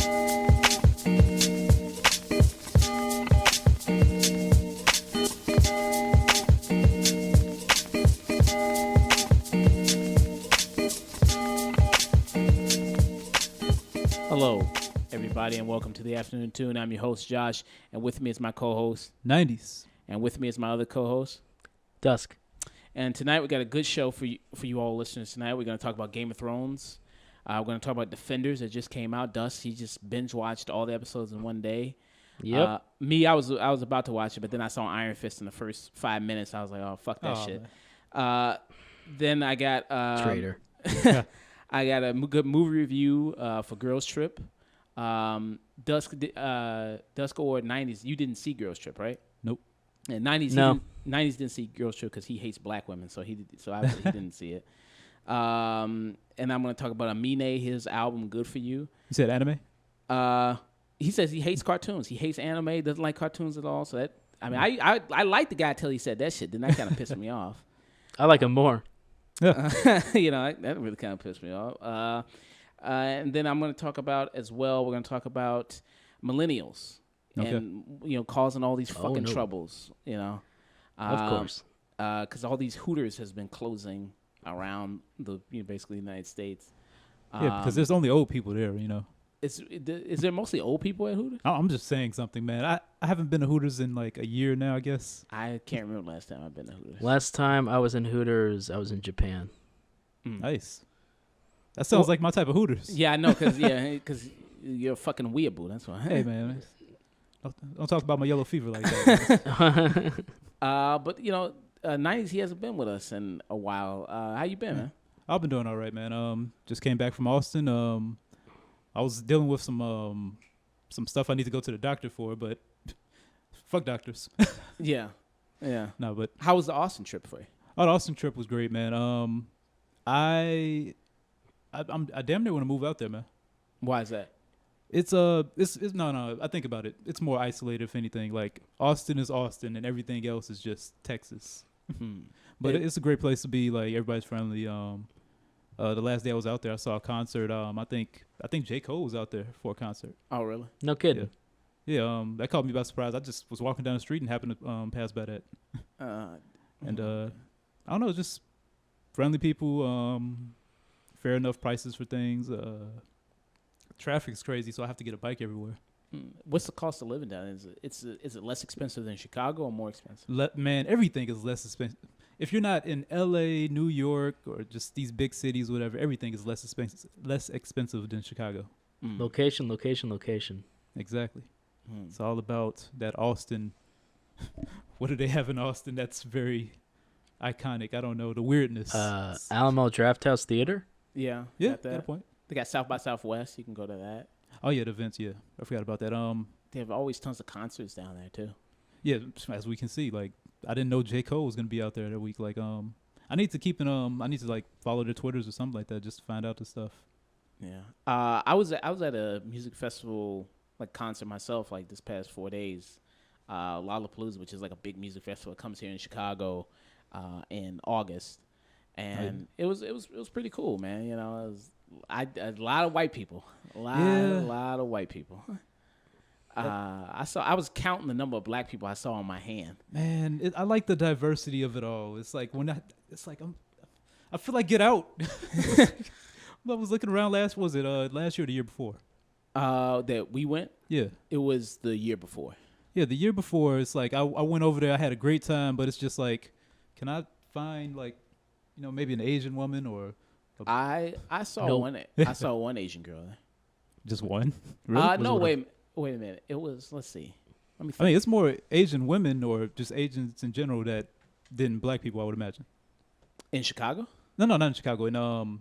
Hello, everybody, and welcome to the Afternoon Tune. I'm your host, Josh, and with me is my co-host, 90s. and with me is my other co-host, Dusk. And tonight we got a good show for you all listeners. Tonight we're going to talk about Game of Thrones. We're going to talk about Defenders that just came out. Dusk, he just binge watched all the episodes in one day. Yep. Me, I was about to watch it, but then I saw Iron Fist in the first 5 minutes. I was like, oh, fuck that shit. Then I got Traitor. I got a good movie review for Girls Trip. Dusk or 90s. You didn't see Girls Trip, right? Nope. And 90s, No. 90s didn't see Girls Trip because he hates black women, so obviously he didn't see it. And I'm going to talk about Amine, his album Good For You. You said anime? He says he hates cartoons. He hates anime. Doesn't like cartoons at all. So that I like the guy till he said that shit. Then that kind of pissed me off. I like him more. That really kind of pissed me off. And then I'm going to talk about as well. We're going to talk about millennials and causing all these fucking troubles. Of course. Because all these Hooters has been closing around basically the United States. Yeah, because there's only old people there, Is there mostly old people at Hooters? I'm just saying something, man. I haven't been to Hooters in like a year now, I guess. I can't remember last time I've been to Hooters. Last time I was in Hooters, I was in Japan. Nice. That sounds like my type of Hooters. Yeah, I know, because you're a fucking weeaboo. That's why. Hey, man. Don't talk about my yellow fever like that. But 90s, he hasn't been with us in a while. How you been, man? I've been doing all right, man. Just came back from Austin. I was dealing with some stuff I need to go to the doctor for, but fuck doctors. Yeah. No, but How was the Austin trip for you? the Austin trip was great, man. I damn near want to move out there, man. Why is that? It's no. I think about it. It's more isolated, if anything. Like Austin is Austin, and everything else is just Texas. But it's a great place to be. Like everybody's friendly. The last day I was out there, I saw a concert. I think J. Cole was out there for a concert. Oh, really? No kidding. Yeah. That caught me by surprise. I just was walking down the street and happened to pass by that. And I don't know, just friendly people. Fair enough prices for things. Traffic's crazy, so I have to get a bike everywhere. What's the cost of living down there? Is it less expensive than Chicago or more expensive? Man, everything is less expensive. If you're not in L.A., New York, or just these big cities, whatever, everything is less expensive than Chicago. Location. Exactly. It's all about that Austin. What do they have in Austin that's very iconic? I don't know. The weirdness. Alamo Drafthouse Theater? Yeah. Yeah, got got a that. point. They got South by Southwest. You can go to that. Oh, yeah, the events, yeah. I forgot about that. They have always tons of concerts down there, too. Yeah, as we can see, like, I didn't know J. Cole was going to be out there that week. Like, I need to like follow their Twitters or something like that just to find out the stuff. Yeah. I was at a music festival, like, concert myself, like, this past 4 days. Lollapalooza, which is like a big music festival. It comes here in Chicago in August. And it was pretty cool, man. It was a lot of white people. A lot of white people. I was counting the number of black people I saw on my hand. Man, I like the diversity of it all. It's like I feel like get out. I was looking around last year or the year before? That we went? Yeah. It was the year before. Yeah, the year before, it's like I went over there, I had a great time, but it's just like, can I find like, maybe an Asian woman or I saw Nope. one Asian girl there. just one? Really? No, wait a minute. It was, let's see. Let me think. I mean, it's more Asian women or just Asians in general than black people, I would imagine. In Chicago? No, not in Chicago.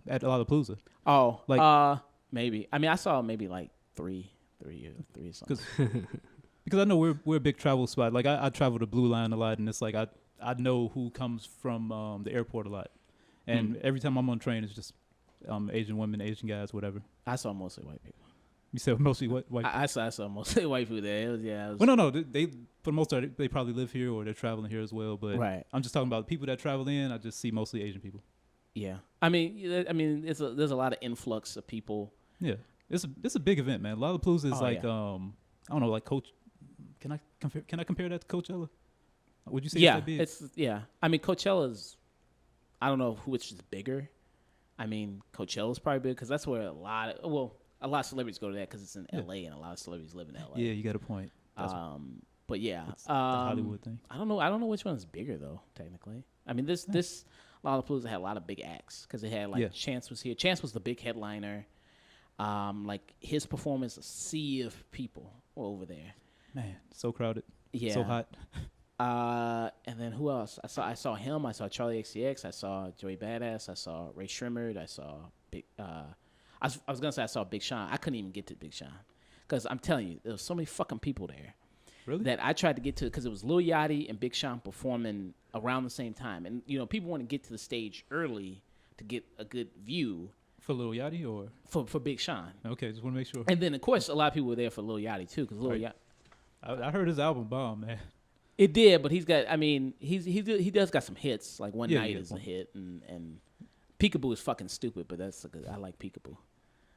At Lollapalooza. Oh, like maybe. I mean, I saw maybe like three or something. Because I know we're a big travel spot. Like I travel the Blue Line a lot, and it's like I know who comes from the airport a lot, and every time I'm on train, it's just Asian women, Asian guys, whatever. I saw mostly white people. You said mostly white. I saw mostly white people there. It was. Well, no. They for the most part they probably live here or they're traveling here as well. But right. I'm just talking about people that travel in. I just see mostly Asian people. Yeah, I mean, there's a lot of influx of people. Yeah. It's a big event, man. Lollapalooza is Oh, like yeah. I don't know, like Coach. Can I compare that to Coachella? Would you say Yeah, it's that big? it's yeah. I mean, Coachella's. I don't know which is bigger. I mean, Coachella's probably big because that's where a lot of celebrities go to that because it's in Yeah. L.A. and a lot of celebrities live in L.A. Yeah, you got a point. That's But yeah, the Hollywood thing. I don't know. I don't know which one's bigger though. Technically, I mean this Lollapalooza had a lot of big acts because it had like Yeah. Chance was here. Chance was the big headliner. Like his performance, a sea of people were over there. Man, so crowded. Yeah, So hot. And then who else? I saw him. I saw Charlie XCX. I saw Joey Badass. I saw Ray Shrimmerd. I saw Big. I was gonna say I saw Big Sean. I couldn't even get to Big Sean because I'm telling you, there was so many fucking people there Really? that I tried to get to because it was Lil Yachty and Big Sean performing around the same time, and you know people want to get to the stage early to get a good view For Lil Yachty or for Big Sean. okay, just want to make sure. And then of course a lot of people were there for Lil Yachty too because Lil Right. Yachty. I heard his album bomb, man. It did, but he's got. I mean, he does got some hits. Like One Yeah, Night yeah. is a hit, and Peekaboo is fucking stupid, but that's a good. I like Peekaboo.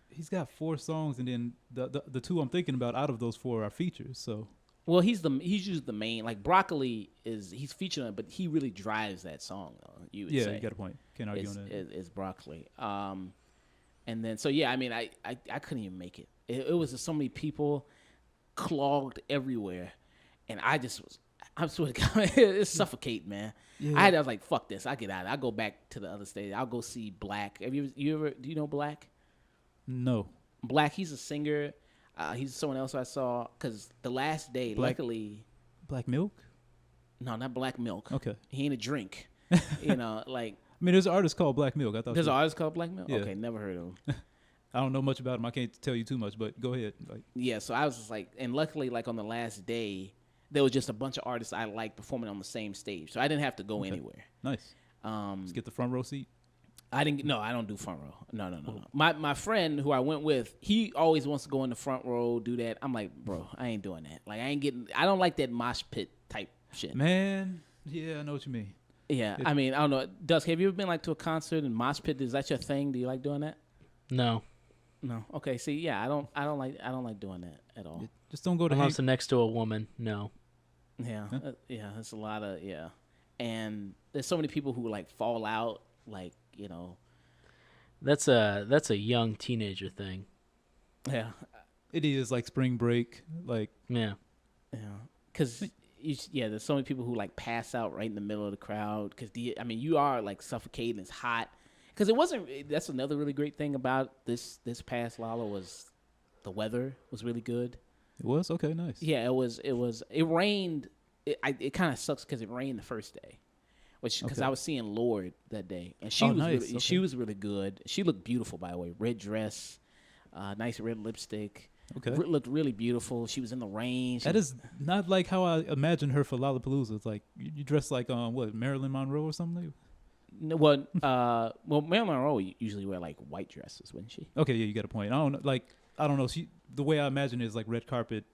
He's got 4 songs, and then the 2 I'm thinking about out of those 4 are features. So Well, he's usually the main. Like Broccoli he's featured on it, but he really drives that song. Though you would yeah, say you got a point. Can't argue is, on that. is Broccoli. And then so yeah, I mean, I couldn't even make it. It was just so many people clogged everywhere, and I just was. I'm swear to God, it's suffocating, man. Yeah. I was like, fuck this. I get out. I go back to the other stage. I'll go see Black. You ever do you know Black? No. Black, he's a singer. He's someone else I saw because the last day, Black- luckily, Black Milk? no, not Black Milk. Okay. He ain't a drink. You know, like I mean, there's an artist called Black Milk. I thought there's you- an artist called Black Milk. Yeah. Okay, never heard of him. I don't know much about him. I can't tell you too much, but go ahead. Like, Yeah, so I was just like, and luckily, like on the last day, there was just a bunch of artists I liked performing on the same stage, so I didn't have to go anywhere. nice. Let's get the front row seat. I didn't. No, I don't do front row. No. My friend who I went with, he always wants to go in the front row, do that. I'm like, bro, I ain't doing that. Like, I don't like that mosh pit type shit. Man, yeah, I know what you mean. Yeah, I mean, I don't know. Dusk, have you ever been like to a concert and mosh pit? Is that your thing? Do you like doing that? No, No. Okay. See, yeah, I don't like doing that at all. Just don't go to unless I'm next to a woman. No. Yeah, yeah. It's a lot of and there's so many people who like fall out, like you know. That's a young teenager thing. Yeah, It is like spring break. Like, Yeah. yeah. Because there's so many people who like pass out right in the middle of the crowd. Because you are like suffocating. It's hot. Because it wasn't. That's another really great thing about this past Lala was the weather was really good. it was? Okay, nice. Yeah, it was. It rained. It kind of sucks because it rained the first day, because Okay. I was seeing Lord that day, and she Oh, was nice. really, Okay. she was really good. She looked beautiful, by the way. Red dress, nice red lipstick. Okay. Looked really beautiful. She was in the rain. That is not like how I imagined her for Lollapalooza. It's like you dress like what, Marilyn Monroe or something? Well, Marilyn Monroe usually wear like white dresses, wouldn't she? Okay, yeah, you got a point. I don't know. The way I imagine it is like red carpet,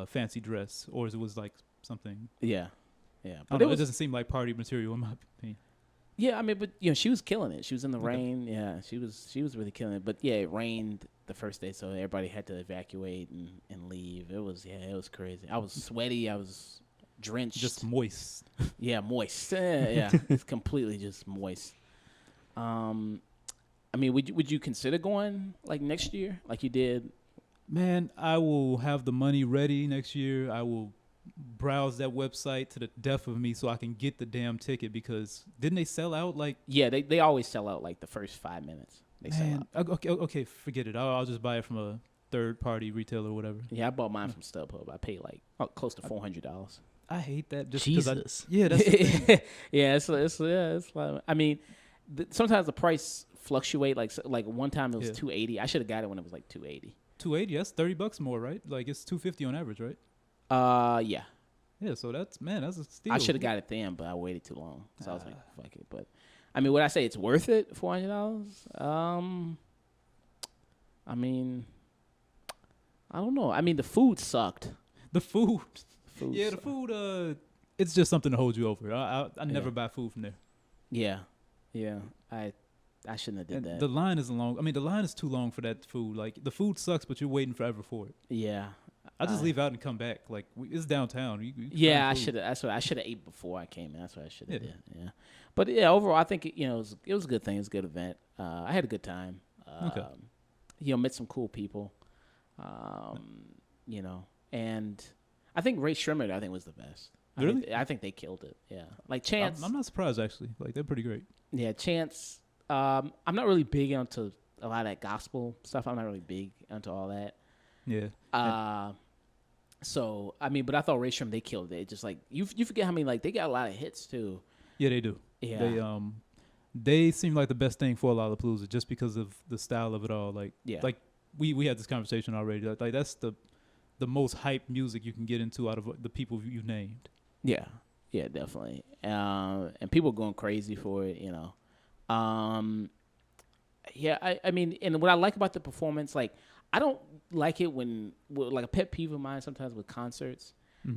fancy dress, or it was like something. Yeah. But it doesn't seem like party material in my opinion. Yeah, I mean, but she was killing it. She was in the rain. Yeah, she was really killing it. But yeah, it rained the first day, so everybody had to evacuate and leave. It was crazy. I was sweaty. I was drenched. Just moist. yeah, moist. Yeah, it's completely just moist. I mean, would you consider going like next year, like you did? Man, I will have the money ready next year. I will browse that website to the death of me so I can get the damn ticket, because didn't they sell out like? Yeah, they always sell out like the first 5 minutes. They sell out. Okay, forget it. I'll just buy it from a third party retailer or whatever. Yeah, I bought mine from StubHub. I paid like close to $400. I hate that. Just Jesus. yeah, that's the thing. Yeah, it's like, I mean, sometimes the price fluctuate. Like one time it was Yeah. $280. I should have got it when it was like $280. $280. That's $30 more, right? Like it's $250 on average, right? Yeah. Yeah, so that's a steal. I should have got it then, but I waited too long. So I was like, fuck it. But I mean, would I say it's worth it? $400? I mean, I don't know. I mean, the food sucked. the food. Food Yeah, the sucked. food. It's just something to hold you over. I never Yeah. buy food from there. Yeah. I I shouldn't have did And that. the line isn't long. I mean, the line is too long for that food. Like, the food sucks, but you're waiting forever for it. Yeah. I just leave out and come back. Like, it's downtown. You can Yeah, find I food. should have. That's what I should have ate before I came in. That's what I should have Yeah. did. Yeah, but yeah, overall, I think it was a good thing. It was a good event. I had a good time. Okay. Met some cool people. And I think Ray Shrimmer, I think, was the best. Really? I think they killed it. Yeah, like Chance. I'm not surprised, actually. Like, they're pretty great. Yeah, Chance. I'm not really big into a lot of that gospel stuff. I'm not really big into all that. Yeah. So I mean, but I thought Ray Shrimmer, they killed it. Just like you forget how many, like, they got a lot of hits too. Yeah, they do. Yeah. They seem like the best thing for Lollapalooza just because of the style of it all. Like, Yeah. like we had this conversation already. Like, that's the most hype music you can get into out of the people you named. Yeah, definitely. And people going crazy for it, Yeah, I mean, and what I like about the performance, like, I don't like it when like, a pet peeve of mine sometimes with concerts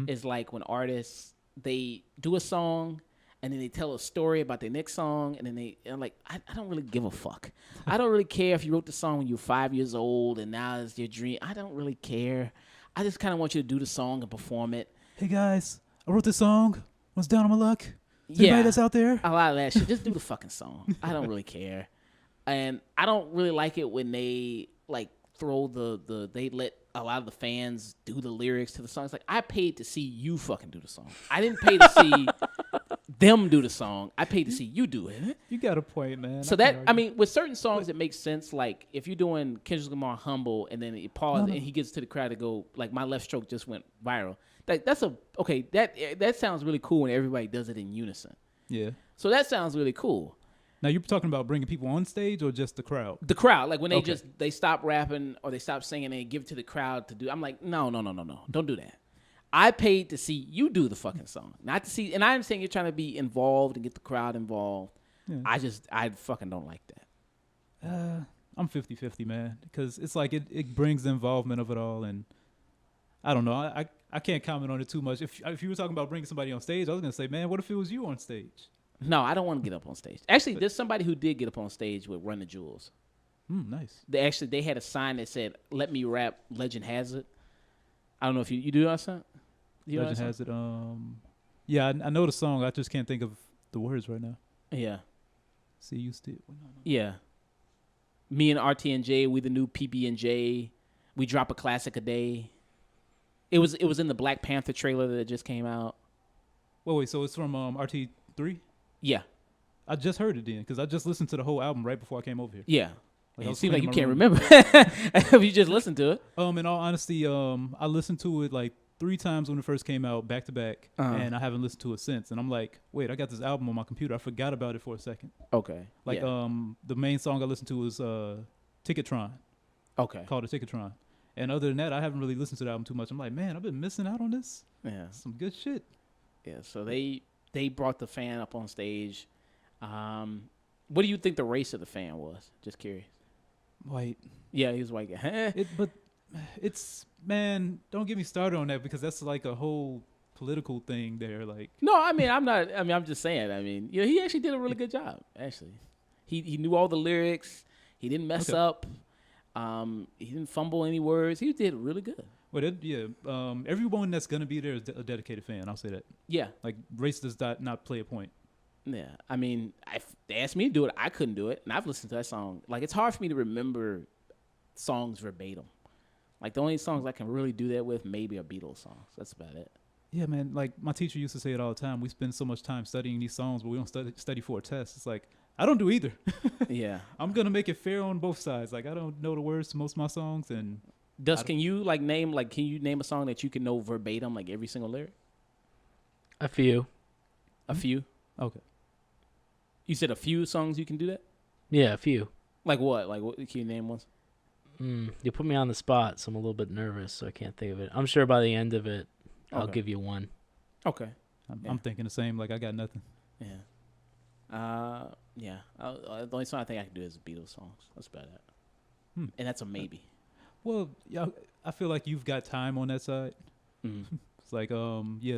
is like when artists, they do a song and then they tell a story about their next song, and then I'm like, I don't really give a fuck. I don't really care if you wrote the song when you were 5 years old and now it's your dream. I don't really care. I just kind of want you to do the song and perform it. Hey guys, I wrote this song. What's down on my luck? Yeah, Anybody that's out there? a lot of that shit. Just do the fucking song. I don't really care, and I don't really like it when they like throw they let a lot of the fans do the lyrics to the songs. Like, I paid to see you fucking do the song. I didn't pay to see them do the song. I paid to see you do it. You got a point, man. So that, I mean, with certain songs, it makes sense. Like, if you're doing Kendrick Lamar "Humble" and then it pauses and he gets to the crowd to go, like, "My left stroke just went viral." That sounds really cool when everybody does it in unison. Yeah. So that sounds really cool. Now, you're talking about bringing people on stage or just the crowd? The crowd, like when they Okay. they stop rapping or they stop singing and they give it to the crowd to do. I'm like, no, don't do that. I paid to see you do the fucking song, not to see. And I understand you're trying to be involved and get the crowd involved. Yeah. I fucking don't like that. I'm 50-50, man, because it's like it brings the involvement of it all, and I don't know. I can't comment on it too much. If you were talking about bringing somebody on stage, I was gonna say, man, what if it was you on stage? No, I don't want to get up on stage. Actually, there's somebody who did get up on stage with Run the Jewels. Nice. They had a sign that said, "Let me rap, legend has it." I don't know if you do that song. Legend has it. Yeah, I know the song. I just can't think of the words right now. Yeah. See, you still. Yeah. Me and RT and J, we the new PB and J. We drop a classic a day. It was in the Black Panther trailer that just came out. Wait. So it's from RT3. Yeah. I just heard it then because I just listened to the whole album right before I came over here. Yeah. Like, I It was seems like you cleaning can't my remember if you just listened to it. In all honesty, I listened to it like 3 times when it first came out, back to back, and I haven't listened to it since. And I'm like, wait, I got this album on my computer. I forgot about it for a second. Okay. Like, yeah. the main song I listened to was Ticketron, Okay. called it Ticketron. And other than that, I haven't really listened to the album too much. I'm like, man, I've been missing out on this. Yeah. Some good shit. Yeah. So they brought the fan up on stage. What do you think the race of the fan was? Just curious. White. Yeah, he was white guy. But it's, man, don't get me started on that because that's like a whole political thing there. Like, No, I mean, I'm just saying. I mean, he actually did a really good job. Actually, he knew all the lyrics. He didn't mess Okay. up. He didn't fumble any words. He did really good. well, everyone that's gonna be there is a dedicated fan. I'll say that. Yeah, Like, race does not play a point. yeah. I mean, if they asked me to do it, I couldn't do it, and I've listened to that song. Like, it's hard for me to remember songs verbatim. Like, the only songs I can really do that with maybe are Beatles songs. That's about it. Yeah, man. Like, my teacher used to say it all the time. We spend so much time studying these songs, but we don't study for a test. It's like, I don't do either. Yeah. I'm gonna make it fair on both sides. Like, I don't know the words to most of my songs, and Can you name a song that you can know verbatim, like every single lyric? A few. A few. okay. You said a few songs you can do that? Yeah, a few. Like what? Like, what can you name ones? You put me on the spot, so I'm a little bit nervous, so I can't think of it. I'm sure by the end of it, I'll Okay. give you one. Okay. I'm thinking the same. Like, I got nothing. Yeah. Yeah. The only song I think I can do is Beatles songs. That's about it. And that's a maybe. Well, yeah, I feel like you've got time on that side. Mm. It's like, the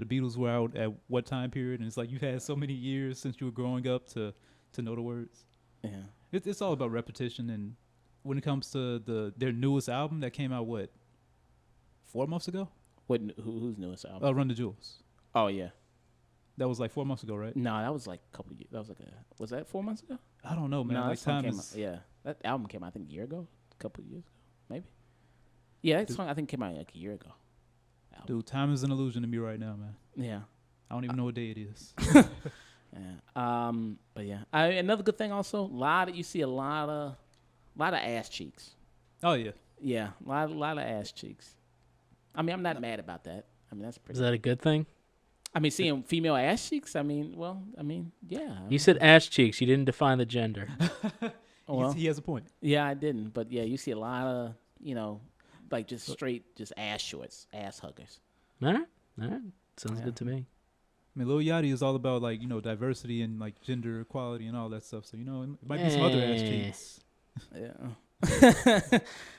Beatles were out at what time period? And it's like you've had so many years since you were growing up to know the words. Yeah. It's all about repetition, and when it comes to their newest album that came out 4 months ago, Who's newest album? Run the Jewels. Oh yeah. That was like 4 months ago, right? No, that was like a couple years. Was that 4 months ago? I don't know, man. No, Like that song time came is. out. Yeah, that album came out I think a year ago, a couple of years ago, maybe. Yeah, that song I think came out like a year ago. Dude, time is an illusion to me right now, man. Yeah. I don't even know what day it is. Yeah. But yeah, another good thing also, you see a lot of ass cheeks. Oh yeah. Yeah, a lot of ass cheeks. I mean, I'm not mad about that. I mean, that's pretty. Is that a good thing? I mean, seeing female ass cheeks. I mean, yeah. You said ass cheeks. You didn't define the gender. Well, he has a point. yeah, I didn't, but yeah, you see a lot of like just straight just ass shorts, ass huggers. All right. Sounds good to me. I mean, Lil Yachty is all about like diversity and like gender equality and all that stuff. So it might be some other ass cheeks. Yeah.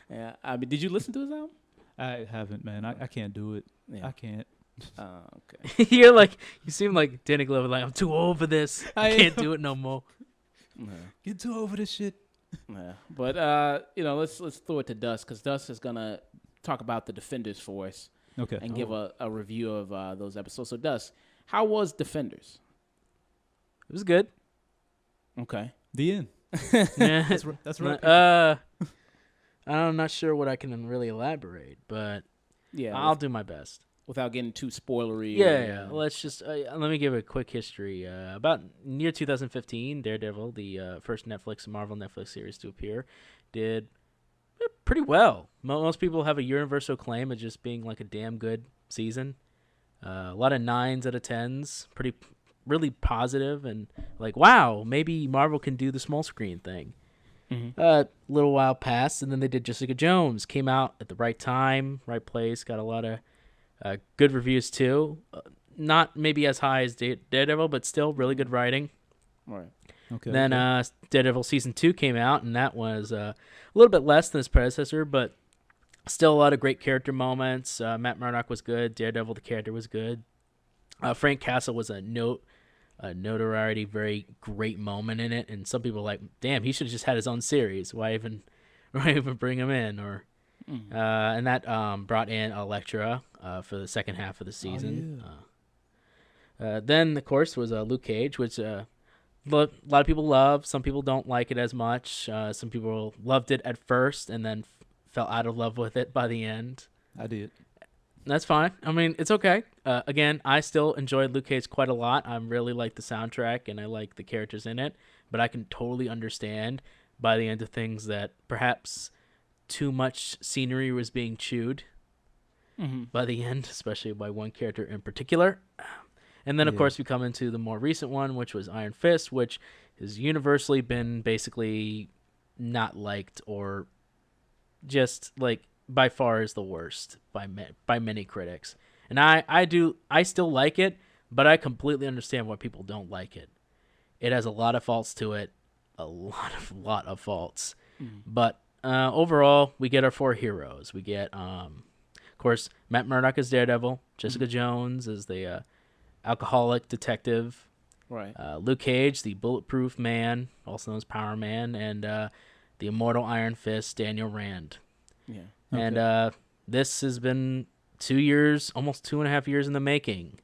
Yeah. I mean, did you listen to his album? I haven't, man. I can't do it. Yeah. I can't. Okay. You seem like Danny Glover. Like, I'm too old for this. I can't do it no more. Yeah. Get too over this shit. Yeah. But let's throw it to Dust, because Dust is gonna talk about the Defenders for us. Okay. And give a review of those episodes. So Dust, how was Defenders? It was good. Okay. The end. Yeah. That's right. I'm not sure what I can really elaborate, but yeah, I'll do my best. Without getting too spoilery. Yeah. Let's just let me give a quick history. About near 2015, Daredevil, the first Marvel Netflix series to appear, did pretty well. Most people have a universal claim of just being like a damn good season. A lot of 9s out of 10s, really positive, and like, wow, maybe Marvel can do the small screen thing. Mm-hmm. Little while passed, and then they did Jessica Jones. Came out at the right time, right place. Got a lot of good reviews too. Not maybe as high as Daredevil, but still really good writing. Right. Okay. Then Daredevil season 2 came out, and that was a little bit less than its predecessor, but still a lot of great character moments. Matt Murdock was good. Daredevil, the character, was good. Frank Castle was a notoriety, very great moment in it, and some people were like, damn, he should have just had his own series. Why even bring him in? Or and that brought in Elektra for the second half of the season. Oh, yeah. Then, of course, was Luke Cage, which a lot of people love. Some people don't like it as much. Some people loved it at first and then fell out of love with it by the end. I did. That's fine. I mean, it's okay. Again, I still enjoyed Luke Cage quite a lot. I really like the soundtrack and I like the characters in it, but I can totally understand by the end of things that perhaps too much scenery was being chewed by the end, especially by one character in particular. And then, of course, we come into the more recent one, which was Iron Fist, which has universally been basically not liked, or just like by far is the worst by many critics. And I still like it, but I completely understand why people don't like it. It has a lot of faults to it, a lot of faults. But overall, we get our 4 heroes. We get, of course, Matt Murdock as Daredevil, Jessica Jones as the alcoholic detective, Right. Luke Cage, the bulletproof man, also known as Power Man, and the immortal Iron Fist, Daniel Rand. Yeah. Okay. And this has been 2 years, almost 2.5 years in the making,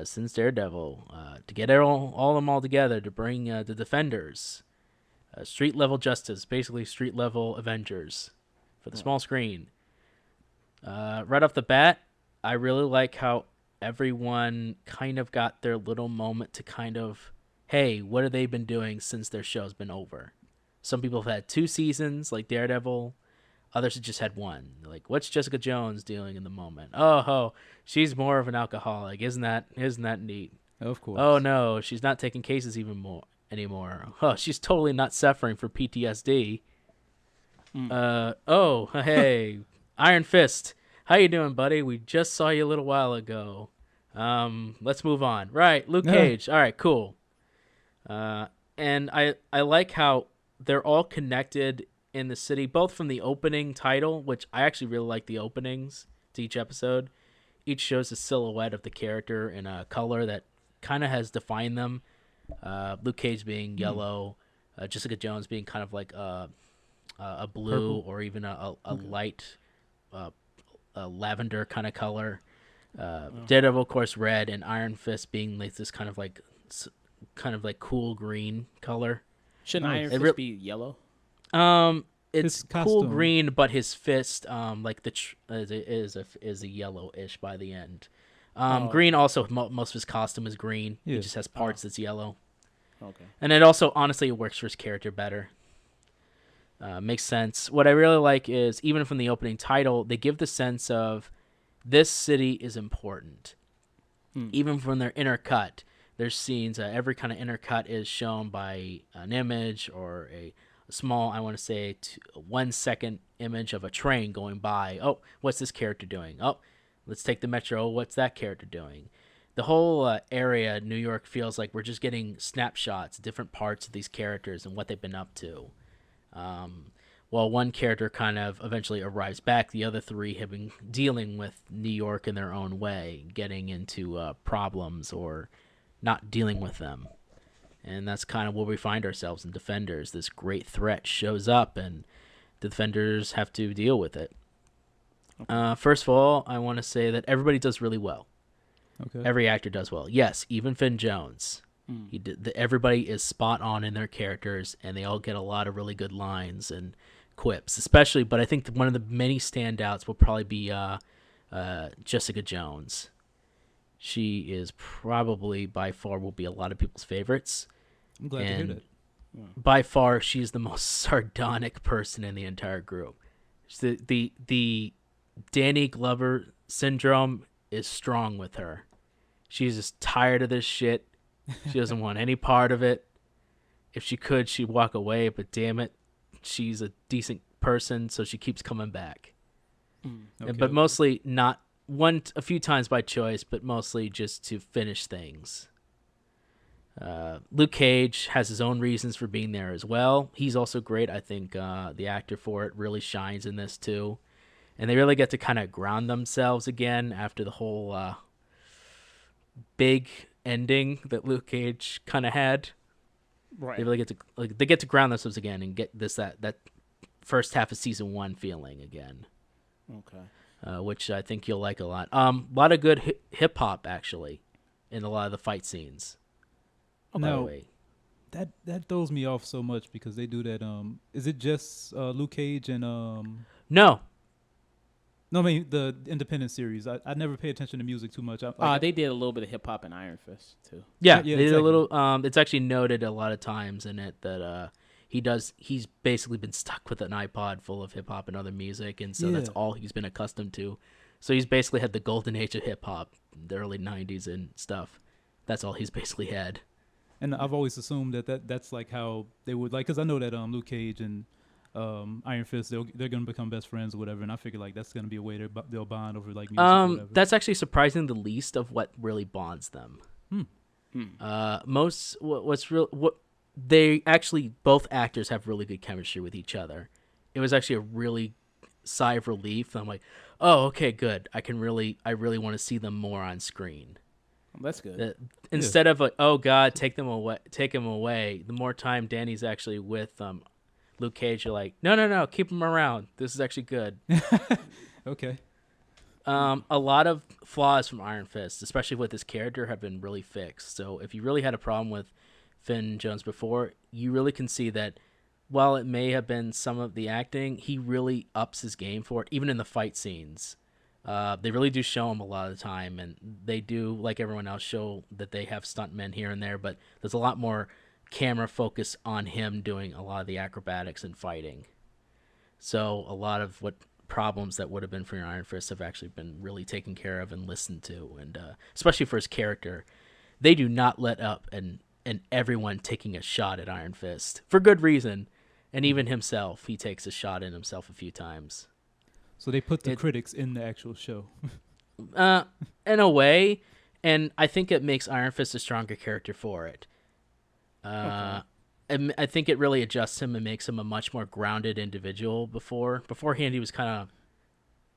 since Daredevil, to get all them all together, to bring the Defenders, street level justice, basically street level Avengers for the small screen. Right off the bat, I really like how everyone kind of got their little moment to kind of, hey, what have they been doing since their show's been over? Some people have had 2 seasons, like Daredevil. Others have just had 1. Like, what's Jessica Jones doing in the moment? Oh, she's more of an alcoholic. Isn't that neat? Of course. Oh no, she's not taking cases anymore. Oh, she's totally not suffering from PTSD. Oh, hey, Iron Fist. How you doing, buddy? We just saw you a little while ago. Let's move on. Right, Luke Cage. All right, cool. And I like how they're all connected in the city, both from the opening title, which I actually really like the openings to each episode. Each shows a silhouette of the character in a color that kind of has defined them. Luke Cage being yellow, Jessica Jones being kind of like a blue Purple. or even a Okay. light uh, a lavender kind of color. Oh. Daredevil, of course, red, and Iron Fist being like this kind of like cool green color. Shouldn't Iron Nice. It Fist be yellow? Um, His it's cool costume. green, but his fist, like is a yellowish by the end. Oh, Green okay. also most of his costume is green. He Yeah. just has Oh, parts that's yellow, okay. and it also honestly it works for his character better. Makes sense. What I really like is even from the opening title, they give the sense of this city is important. Hmm. Even from their inner cut, there's scenes. Every kind of inner cut is shown by an image or a small, I want to say, 1 second image of a train going by. Oh, what's this character doing? Oh, let's take the metro. What's that character doing? The whole area, New York, feels like we're just getting snapshots, different parts of these characters and what they've been up to. Um, while one character kind of eventually arrives back, the other three have been dealing with New York in their own way, getting into problems or not dealing with them. And that's kind of where we find ourselves in Defenders. This great threat shows up, and the Defenders have to deal with it. Okay. First of all, I want to say that everybody does really well. Okay. Every actor does well. Yes, even Finn Jones. Hmm. Everybody is spot on in their characters, and they all get a lot of really good lines and quips, especially. But I think one of the many standouts will probably be Jessica Jones. She is probably by far will be a lot of people's favorites, I'm glad to hear and that. by far she's the most sardonic person in the entire group. The Danny Glover syndrome is strong with her. She's just tired of this shit. She doesn't want any part of it. If she could, she'd walk away, but damn it, she's a decent person, so she keeps coming back. Hmm. Okay, But okay. mostly not a few times by choice, but mostly just to finish things. Luke Cage has his own reasons for being there as well. He's also great. I think the actor for it really shines in this too. And they really get to kind of ground themselves again after the whole big ending that Luke Cage kind of had. Right. They really get to they get to ground themselves again and get that first half of season 1 feeling again, Okay. which I think you'll like a lot. A lot of good hip hop actually in a lot of the fight scenes. By the Now way, that throws me off so much because they do that. Is it just Luke Cage and no, No, I mean the independent series. I never pay attention to music too much. Like, They did a little bit of hip hop in Iron Fist too. yeah, yeah, they did a exactly. little. It's actually noted a lot of times in it that he's basically been stuck with an iPod full of hip hop and other music, and so that's Yeah. all he's been accustomed to. So he's basically had the golden age of hip hop, the early '90s and stuff. That's all he's basically had. And I've always assumed that's like how they would like, because I know that Luke Cage and Iron Fist they're gonna become best friends or whatever, and I figure like that's gonna be a way they'll bond over like music or whatever. That's actually surprisingly the least of what really bonds them. Hmm. Most what they actually both actors have really good chemistry with each other. It was actually a really sigh of relief. I'm like, oh, okay, good. I really want to see them more on screen. Well, that's good. Instead of like, oh God, take him away. The more time Danny's actually with Luke Cage, you're like, no, keep him around. This is actually good. Okay. A lot of flaws from Iron Fist, especially with his character, have been really fixed. So if you really had a problem with Finn Jones before, you really can see that while it may have been some of the acting, he really ups his game for it, even in the fight scenes. They really do show him a lot of the time, and they do, like everyone else, show that they have stuntmen here and there, but there's a lot more camera focus on him doing a lot of the acrobatics and fighting. So a lot of what problems that would have been for your Iron Fist have actually been really taken care of and listened to, and especially for his character, they do not let up and everyone taking a shot at Iron Fist for good reason, and even himself, he takes a shot in himself a few times. So they put the It- critics in the actual show. In a way, and I think it makes Iron Fist a stronger character for it. And I think it really adjusts him and makes him a much more grounded individual. Beforehand, he was kind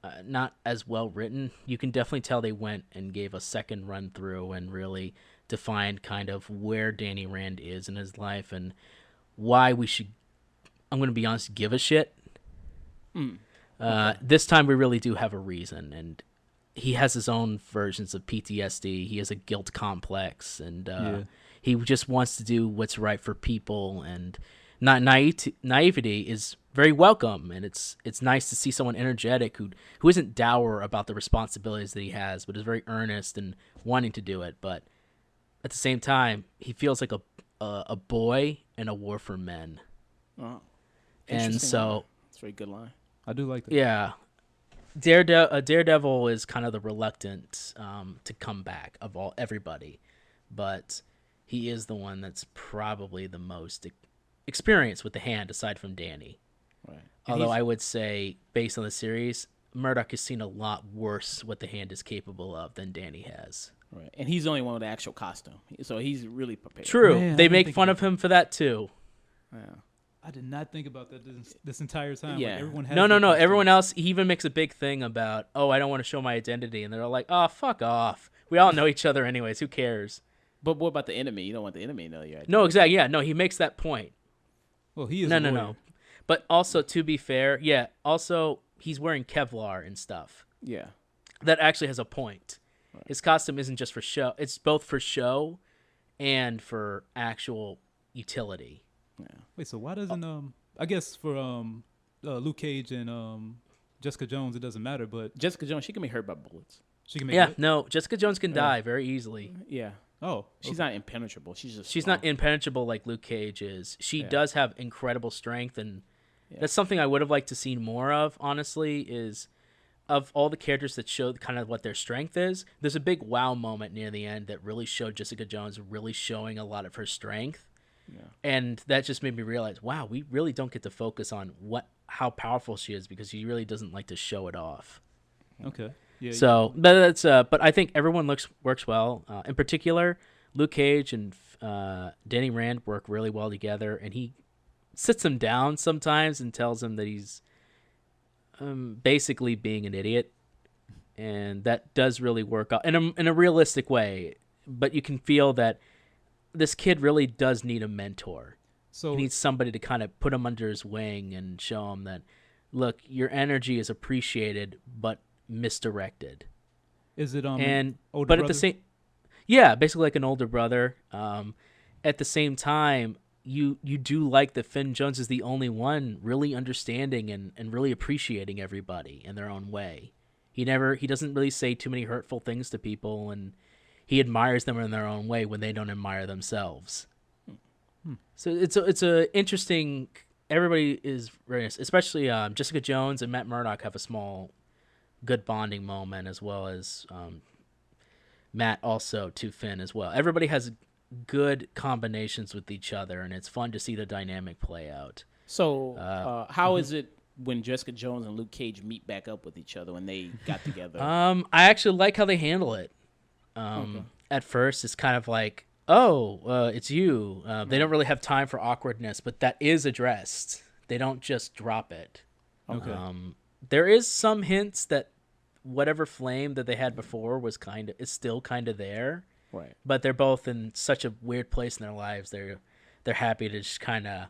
of not as well written. You can definitely tell they went and gave a second run through and really defined kind of where Danny Rand is in his life and why we should, I'm going to be honest, give a shit. Okay. This time we really do have a reason, and he has his own versions of PTSD. He has a guilt complex, and he just wants to do what's right for people, and not naivety is very welcome, and it's nice to see someone energetic who isn't dour about the responsibilities that he has, but is very earnest and wanting to do it. But at the same time, he feels like a boy in a war for men, Oh, and interesting so line. That's a very good line. I do like that. yeah. Daredevil is kind of the reluctant to come back of everybody, but he is the one that's probably the most experienced with the hand, aside from Danny. Right. Although I would say, based on the series, Murdoch has seen a lot worse what the hand is capable of than Danny has. Right. And he's the only one with the actual costume, so he's really prepared. True, Man, I they didn't make think fun about of him for that too. Yeah. I did not think about that this entire time. Yeah. Like, everyone has No. their costume. Everyone else, he even makes a big thing about, oh, I don't want to show my identity, and they're all like, oh, fuck off. We all know each other anyways. Who cares? But what about the enemy? You don't want the enemy to know your identity. No, exactly. Yeah, no, he makes that point. Well, he is. No, a no, lawyer. no. But also, to be fair, yeah, also, he's wearing Kevlar and stuff. Yeah. That actually has a point. His costume isn't just for show. It's both for show and for actual utility. Yeah. Wait, so why doesn't I guess for Luke Cage and Jessica Jones it doesn't matter, but Jessica Jones, she can be hurt by bullets. she can make Yeah, it? no, Jessica Jones can die very easily. Yeah. Oh, She's not impenetrable. She's just. She's strong. not impenetrable like Luke Cage is. She Yeah. does have incredible strength, and Yeah. that's something I would have liked to see more of, honestly, is of all the characters that showed kind of what their strength is, there's a big wow moment near the end that really showed Jessica Jones really showing a lot of her strength. Yeah. And that just made me realize, wow, we really don't get to focus on how powerful she is, because she really doesn't like to show it off. Okay. Yeah. So, but that's but I think everyone works well. In particular, Luke Cage and Danny Rand work really well together, and he sits him down sometimes and tells him that he's basically being an idiot, and that does really work out in a realistic way. But you can feel that this kid really does need a mentor. So He needs somebody to kind of put him under his wing and show him that, look, your energy is appreciated but misdirected. is it And older but brother? at the same, yeah, basically like an older brother. At the same time, you do like that Finn Jones is the only one really understanding and really appreciating everybody in their own way. He doesn't really say too many hurtful things to people, and he admires them in their own way when they don't admire themselves. So it's a interesting. Everybody is very nice, especially Jessica Jones and Matt Murdock have a small, good bonding moment, as well as Matt also to Finn as well. Everybody has good combinations with each other, and it's fun to see the dynamic play out. So, how is it when Jessica Jones and Luke Cage meet back up with each other when they got together? I actually like how they handle it. At first, it's kind of like, oh, it's you. They don't really have time for awkwardness, but that is addressed. They don't just drop it. Okay. There is some hints that whatever flame that they had before is still kind of there, Right. but they're both in such a weird place in their lives. They're happy to just kind of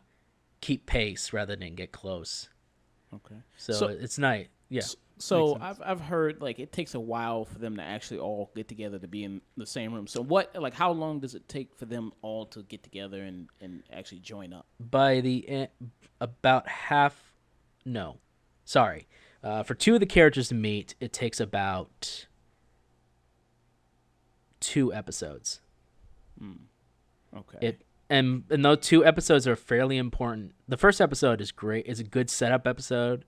keep pace rather than get close. Okay. So it's nice. Yeah. So Makes I've heard like it takes a while for them to actually all get together to be in the same room. So how long does it take for them all to get together and actually join up? By the end, about half. No, sorry. For two of the characters to meet, it takes about 2 episodes. Okay. And those 2 episodes are fairly important. The first episode is great. It's a good setup episode.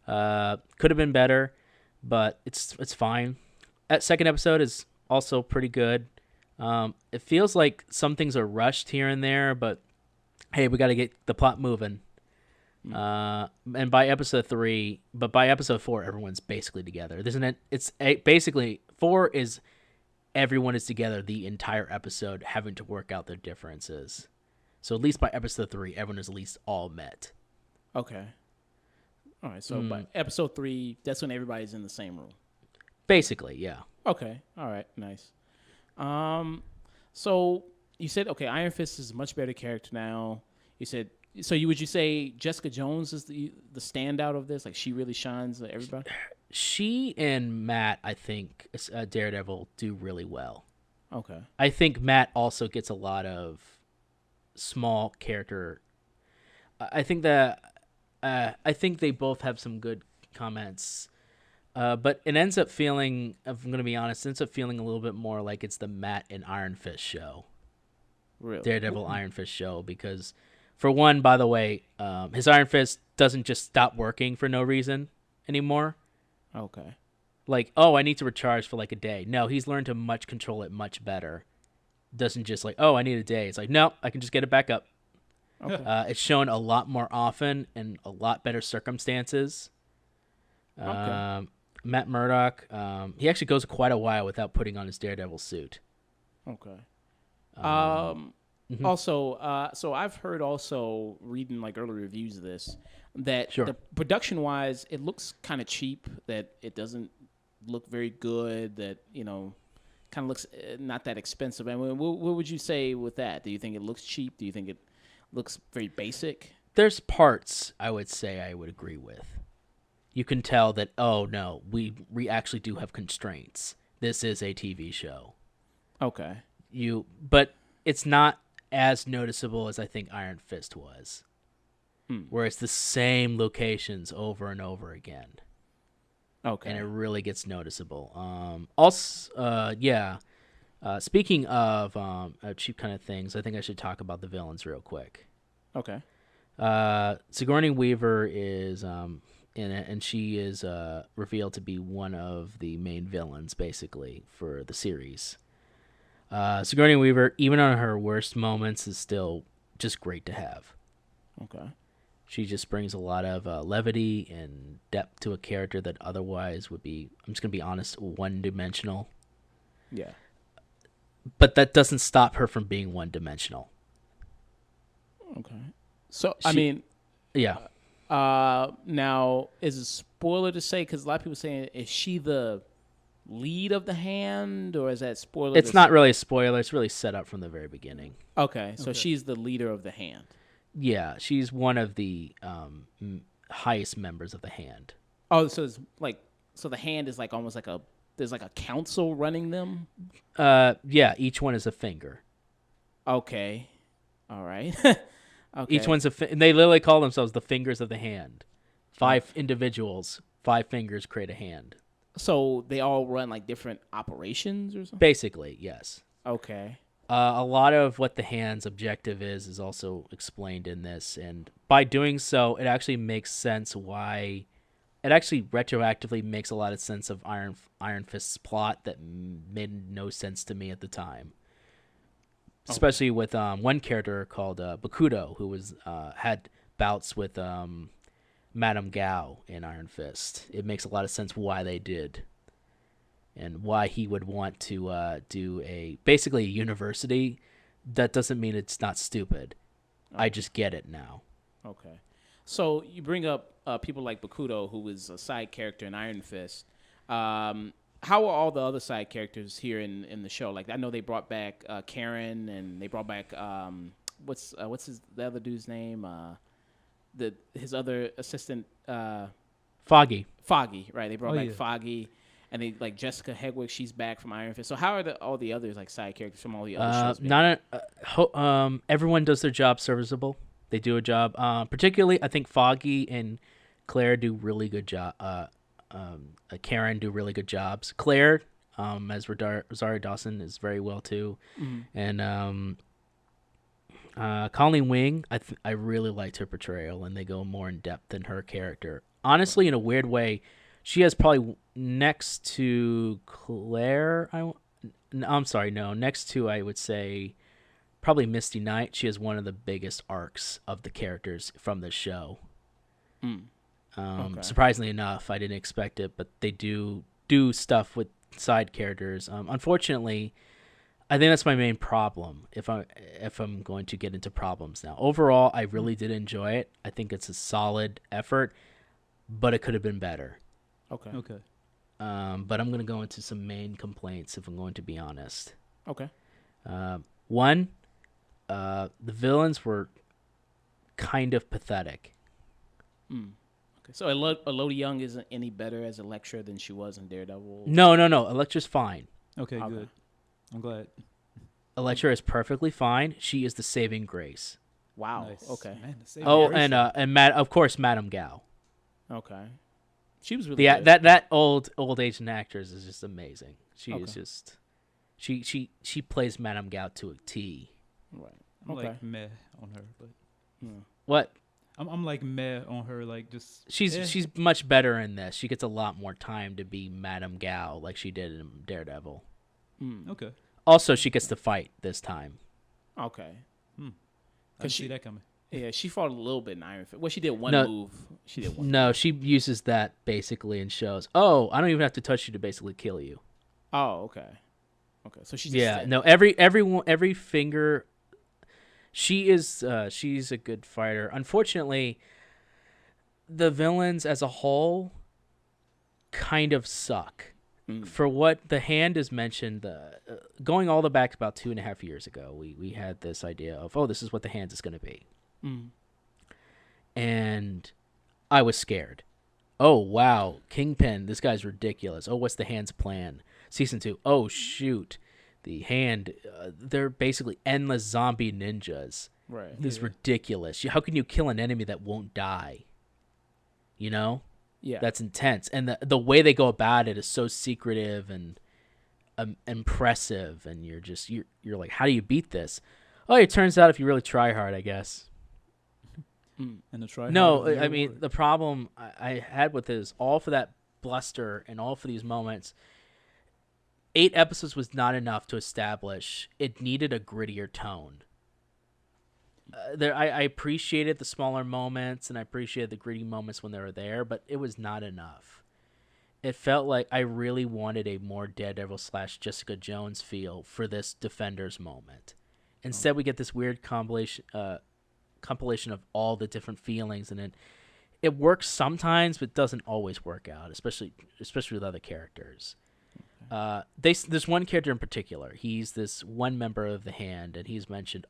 Could have been better, but it's fine. That second episode is also pretty good. It feels like some things are rushed here and there, but hey, we got to get the plot moving. And by episode 4, everyone's basically together. Basically 4 is everyone is together the entire episode, having to work out their differences. So at least by episode 3, everyone is at least all met. Okay. All right. So by episode 3, that's when everybody's in the same room. Basically, yeah. Okay. All right. Nice. So you said, okay, Iron Fist is a much better character now. You said so. Would you say Jessica Jones is the standout of this? Like she really shines everybody. She and Matt, I think, Daredevil do really well. Okay. I think Matt also gets a lot of small character. I think they both have some good comments. But it ends up feeling, if I'm going to be honest, it ends up feeling a little bit more like it's the Matt and Iron Fist show. Really? Daredevil Iron Fist show. Because, for one, by the way, his Iron Fist doesn't just stop working for no reason anymore. Okay. Like, oh, I need to recharge for like a day. No, he's learned to control it much better. Doesn't just like, oh, I need a day. It's like, no, I can just get it back up. Okay. It's shown a lot more often in a lot better circumstances. Okay. Matt Murdock, he actually goes quite a while without putting on his Daredevil suit. Okay. Mhm. Also, so I've heard also reading like early reviews of this that Sure. the production wise, it looks kind of cheap. That it doesn't look very good. That kind of looks not that expensive. I mean, what would you say with that? Do you think it looks cheap? Do you think it looks very basic? There's parts I would say I would agree with. You can tell that, oh no, we actually do have constraints. This is a TV show. Okay. But it's not as noticeable as I think Iron Fist was, where it's the same locations over and over again. Okay. And it really gets noticeable. Yeah. Speaking of cheap kind of things, I think I should talk about the villains real quick. Okay. Sigourney Weaver is in it, and she is revealed to be one of the main villains, basically, for the series. Sigourney Weaver, even on her worst moments, is still just great to have. Okay. She just brings a lot of levity and depth to a character that otherwise would be, I'm just going to be honest, one-dimensional. Yeah. But that doesn't stop her from being one-dimensional. Okay. So, I mean, Yeah. now, is it a spoiler to say? Because a lot of people saying, is she the lead of the Hand, or is that spoiler? It's not really a spoiler. It's really set up from the very beginning. Okay, so she's the leader of the Hand. Yeah, she's one of the highest members of the Hand. Oh, so it's like, so the Hand is like almost like there's like a council running them? Yeah, each one is a finger. Okay. All right. Okay. Each one's they literally call themselves the fingers of the Hand. 5 individuals, 5 fingers create a hand. So they all run like different operations or something? Basically, yes. Okay. A lot of what the Hand's objective is also explained in this, and by doing so, it actually makes sense why. It actually retroactively makes a lot of sense of Iron Fist's plot that made no sense to me at the time. Especially with one character called Bakudo, who was had bouts with Madame Gao in Iron Fist. It makes a lot of sense why they did, and why he would want to do basically a university. That doesn't mean it's not stupid. I just get it now. Okay. So you bring up people like Bakudo, who was a side character in Iron Fist. How are all the other side characters here in the show? Like, I know they brought back Karen, and they brought back what's the other dude's name? His other assistant, Foggy. Foggy, right? They brought back yeah. Foggy, and they like Jessica Hedwig. She's back from Iron Fist. So how are all the others like side characters from all the other shows? Everyone does their job serviceable. They do a job. Particularly, I think Foggy and Claire do really good job. Karen do really good jobs. Claire, as Rosario Dawson, is very well too. And Colleen Wing, I really liked her portrayal, and they go more in depth than her character. Honestly, in a weird way, she has probably next to Claire. Next to, I would say, probably Misty Knight. She has one of the biggest arcs of the characters from the show. Okay. Surprisingly enough, I didn't expect it, but they do stuff with side characters. Unfortunately, I think that's my main problem. If I'm going to get into problems now, overall, I really did enjoy it. I think it's a solid effort, but it could have been better. Okay. But I'm going to go into some main complaints if I'm going to be honest. Okay. One, the villains were kind of pathetic. Okay. So Elodie Young isn't any better as Elektra than she was in Daredevil. No. Elektra's fine. Okay, Okay. good. I'm glad. Elektra is perfectly fine. She is the saving grace. Wow. Nice. Okay. Man, the same Oh, ratio. and of course, Madame Gao. Okay. She was really The good. that old Asian actress is just amazing. She is just she plays Madame Gao to a T. Right. I'm Okay. like meh on her, but What? I'm like meh on her, like just She's much better in this. She gets a lot more time to be Madame Gao like she did in Daredevil. okay. Also, she gets to fight this time. Okay. I didn't see that coming. Yeah, she fought a little bit in Iron Fist. Well, she did one No. move. She did one. No, she uses that basically and shows, oh, I don't even have to touch you to basically kill you. Oh, okay. Okay. So she just Yeah, said, no, every finger. She's a good fighter. Unfortunately, the villains as a whole kind of suck. For what the Hand is mentioned, going all the back about 2.5 years ago, we had this idea of, oh, this is what the Hand is going to be. And I was scared. Oh, wow, Kingpin, this guy's ridiculous. Oh, what's the Hand's plan? Season 2, oh, shoot. The Hand, they're basically endless zombie ninjas. right. This is ridiculous. How can you kill an enemy that won't die? You know? Yeah. That's intense. And the way they go about it is so secretive and impressive. And you're like, how do you beat this? Oh, it turns out if you really try hard, I guess. And the try. No, I mean, the problem I had with this, all for that bluster and all for these moments, 8 episodes was not enough to establish. It needed a grittier tone. I appreciated the smaller moments and I appreciated the gritty moments when they were there, but it was not enough. It felt like I really wanted a more Daredevil / Jessica Jones feel for this Defenders moment. Instead, we get this weird compilation of all the different feelings, and it works sometimes, but doesn't always work out, especially with other characters. There's one character in particular. He's this one member of the Hand, and he's mentioned,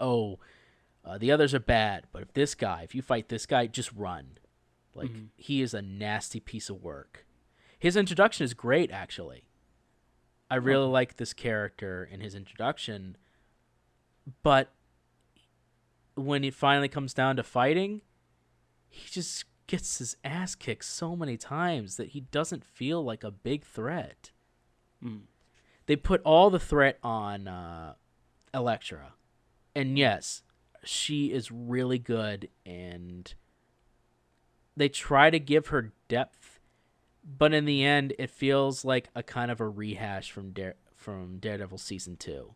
the others are bad, but if you fight this guy, just run. Like, he is a nasty piece of work. His introduction is great, actually. I really like this character in his introduction, but when it finally comes down to fighting, he just gets his ass kicked so many times that he doesn't feel like a big threat. They put all the threat on Elektra, and yes, she is really good, and they try to give her depth, but in the end, it feels like a kind of a rehash from Daredevil Season 2.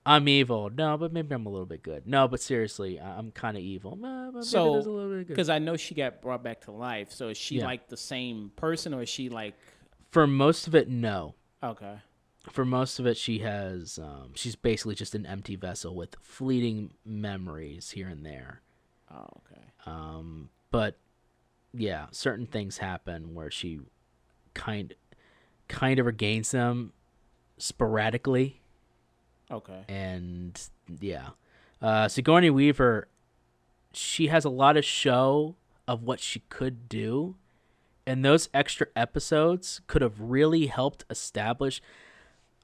I'm evil. No, but maybe I'm a little bit good. No, but seriously, I'm kind of evil. But maybe So, there's a little bit of good. because I know she got brought back to life, so is she Yeah. like the same person, or is she like? For most of it, no. Okay. For most of it, she's basically just an empty vessel with fleeting memories here and there. Oh, okay. But yeah, certain things happen where she kind of regains them sporadically. Okay. And yeah, Sigourney Weaver, she has a lot of show of what she could do, and those extra episodes could have really helped establish.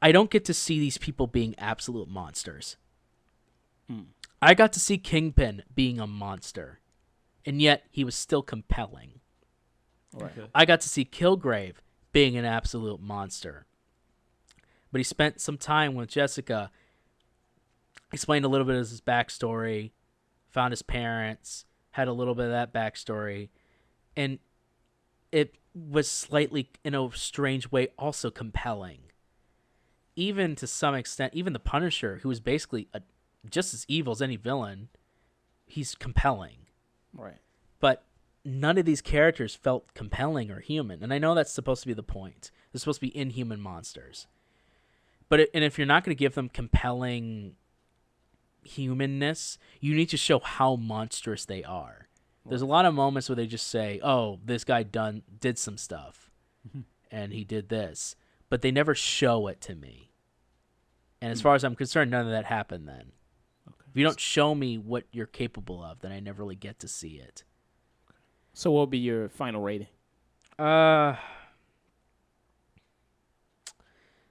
I don't get to see these people being absolute monsters. I got to see Kingpin being a monster, and yet he was still compelling. Right. Okay. I got to see Kilgrave being an absolute monster. But he spent some time with Jessica, explained a little bit of his backstory, found his parents, had a little bit of that backstory, and it was slightly, in a strange way, also compelling. Even to some extent, even the Punisher, who is basically just as evil as any villain, he's compelling. Right. But none of these characters felt compelling or human. And I know that's supposed to be the point. They're supposed to be inhuman monsters. But if you're not going to give them compelling humanness, you need to show how monstrous they are. There's a lot of moments where they just say, oh, this guy did some stuff. And he did this. But they never show it to me. And as far as I'm concerned, none of that happened then. Okay. If you don't show me what you're capable of, then I never really get to see it. So what would be your final rating?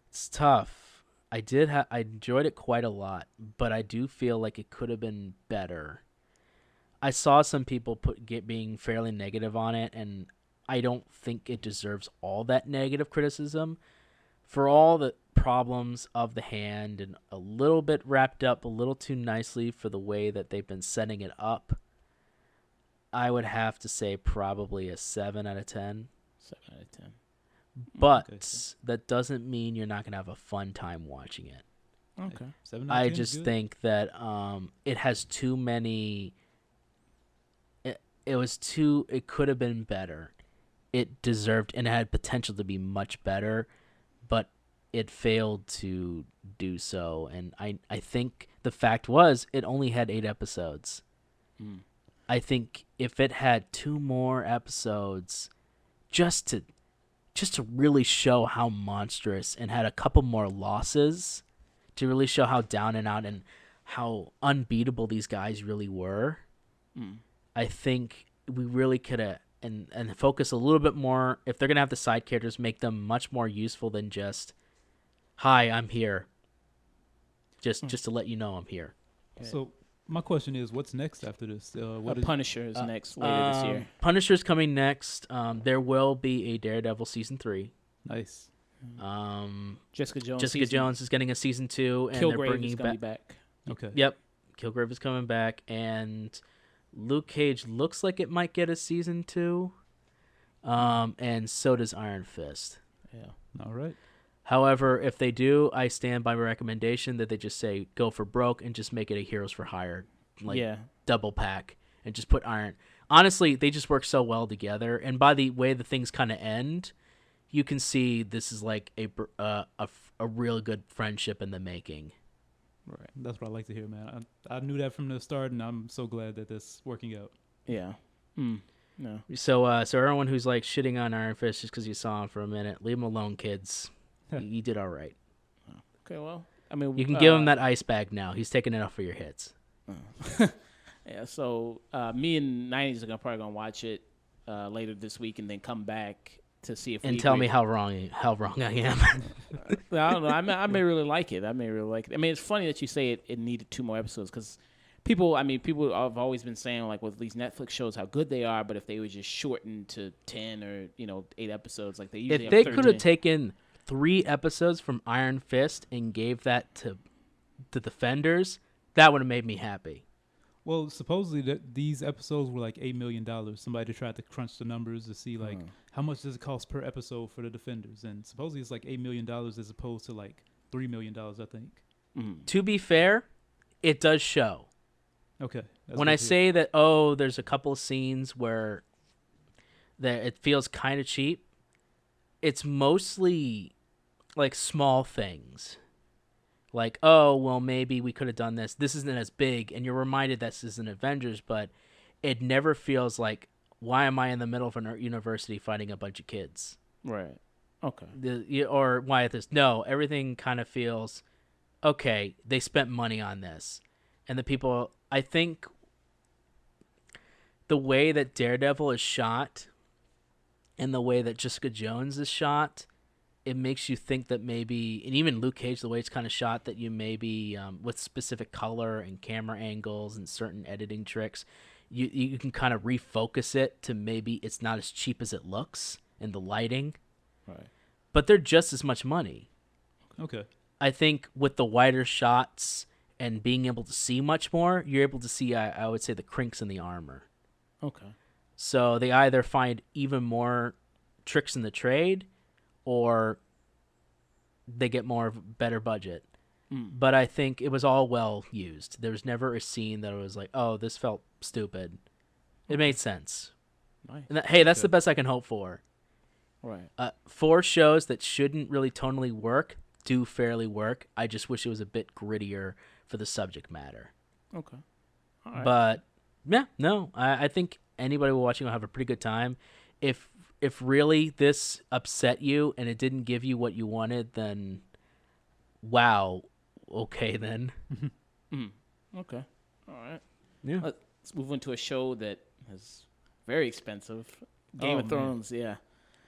It's tough. I enjoyed it quite a lot, but I do feel like it could have been better. I saw some people being fairly negative on it, and I don't think it deserves all that negative criticism. For all the problems of the hand and a little bit wrapped up a little too nicely for the way that they've been setting it up, I would have to say probably a 7 out of 10. 7 out of 10. But Okay, that doesn't mean you're not going to have a fun time watching it. Okay. 7 out of I 10 is just good. think that it has too many. It could have been better. It deserved and it had potential to be much better, but it failed to do so. And I think the fact was it only had 8 episodes. Mm. I think if it had 2 more episodes, just to really show how monstrous, and had a couple more losses to really show how down and out and how unbeatable these guys really were. Mm. I think we really could have and focus a little bit more. If they're gonna have the side characters, make them much more useful than just, "Hi, I'm here." Just to let you know I'm here. So my question is, what's next after this? What is Punisher is next later this year. Punisher's coming next. There will be a Daredevil season 3. nice? Jessica Jones. Jessica Jones is getting a season 2, and they're Kilgrave bringing is gonna be back. Okay. Yep, Kilgrave is coming back, and Luke Cage looks like it might get a season 2. And so does Iron Fist. Yeah. All right. However, if they do, I stand by my recommendation that they just say go for broke and just make it a Heroes for Hire, double pack, and just put Iron. Honestly, they just work so well together, and by the way the things kind of end, you can see this is like a real good friendship in the making. Right. That's what I like to hear, man. I knew that from the start, and I'm so glad that that's working out. Yeah. Mm. No. So everyone who's like shitting on Iron Fist just because you saw him for a minute, leave him alone, kids. You did all right. Okay. Well, I mean, You can give him that ice bag now. He's taking it off for your hits. Yeah. So me and 90s are probably gonna watch it later this week, and then come back to see if And we tell agree. me how wrong I am. I don't know. I may really like it. I mean, it's funny that you say it needed 2 more episodes because people have always been saying, like, with these Netflix shows how good they are, but if they were just shortened to 10 or 8 episodes like they usually If have they 13. could have taken 3 episodes from Iron Fist and gave that to the Defenders, that would have made me happy. Well, supposedly these episodes were like $8 million. Somebody tried to crunch the numbers to see like how much does it cost per episode for the Defenders, and supposedly it's like $8 million as opposed to like $3 million, I think. To be fair, it does show. Okay. When I say that, there's a couple of scenes where that it feels kind of cheap, it's mostly like small things. Like, maybe we could have done this. This isn't as big, and you're reminded this is an Avengers, but it never feels like, why am I in the middle of a university fighting a bunch of kids? Right. Okay. Or why this? No, everything kind of feels, okay, they spent money on this. And the people, I think the way that Daredevil is shot and the way that Jessica Jones is shot, it makes you think that maybe, and even Luke Cage, the way it's kind of shot, that you maybe, with specific color and camera angles and certain editing tricks, you can kind of refocus it to maybe it's not as cheap as it looks in the lighting. Right. But they're just as much money. Okay. I think with the wider shots and being able to see much more, you're able to see, I would say, the crinks in the armor. Okay. So they either find even more tricks in the trade, or they get more of a better budget. But I think it was all well used. There was never a scene that was like, oh, this felt stupid. It made sense. Nice. And that's the best I can hope for. Right. 4 shows that shouldn't really tonally work do fairly work. I just wish it was a bit grittier for the subject matter. Okay. All right. But yeah, no, I think anybody watching will have a pretty good time. If really this upset you and it didn't give you what you wanted, then wow, okay then. Okay. All right. Yeah. Let's move into a show that is very expensive. Game of man. Thrones. Yeah.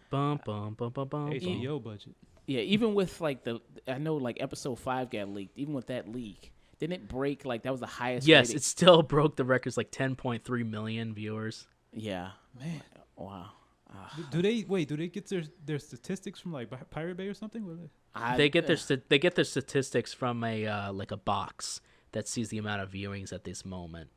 Bum bum bum bum bum. bum. HBO budget. Yeah. Even with like I know like episode 5 got leaked. Even with that leak, didn't it break? Like that was the highest. Yes, rated? it still broke the records, like 10.3 million viewers. Yeah. Man. Wow. Do they get their statistics from like Pirate Bay or something? They get their statistics from a like a box that sees the amount of viewings at this moment.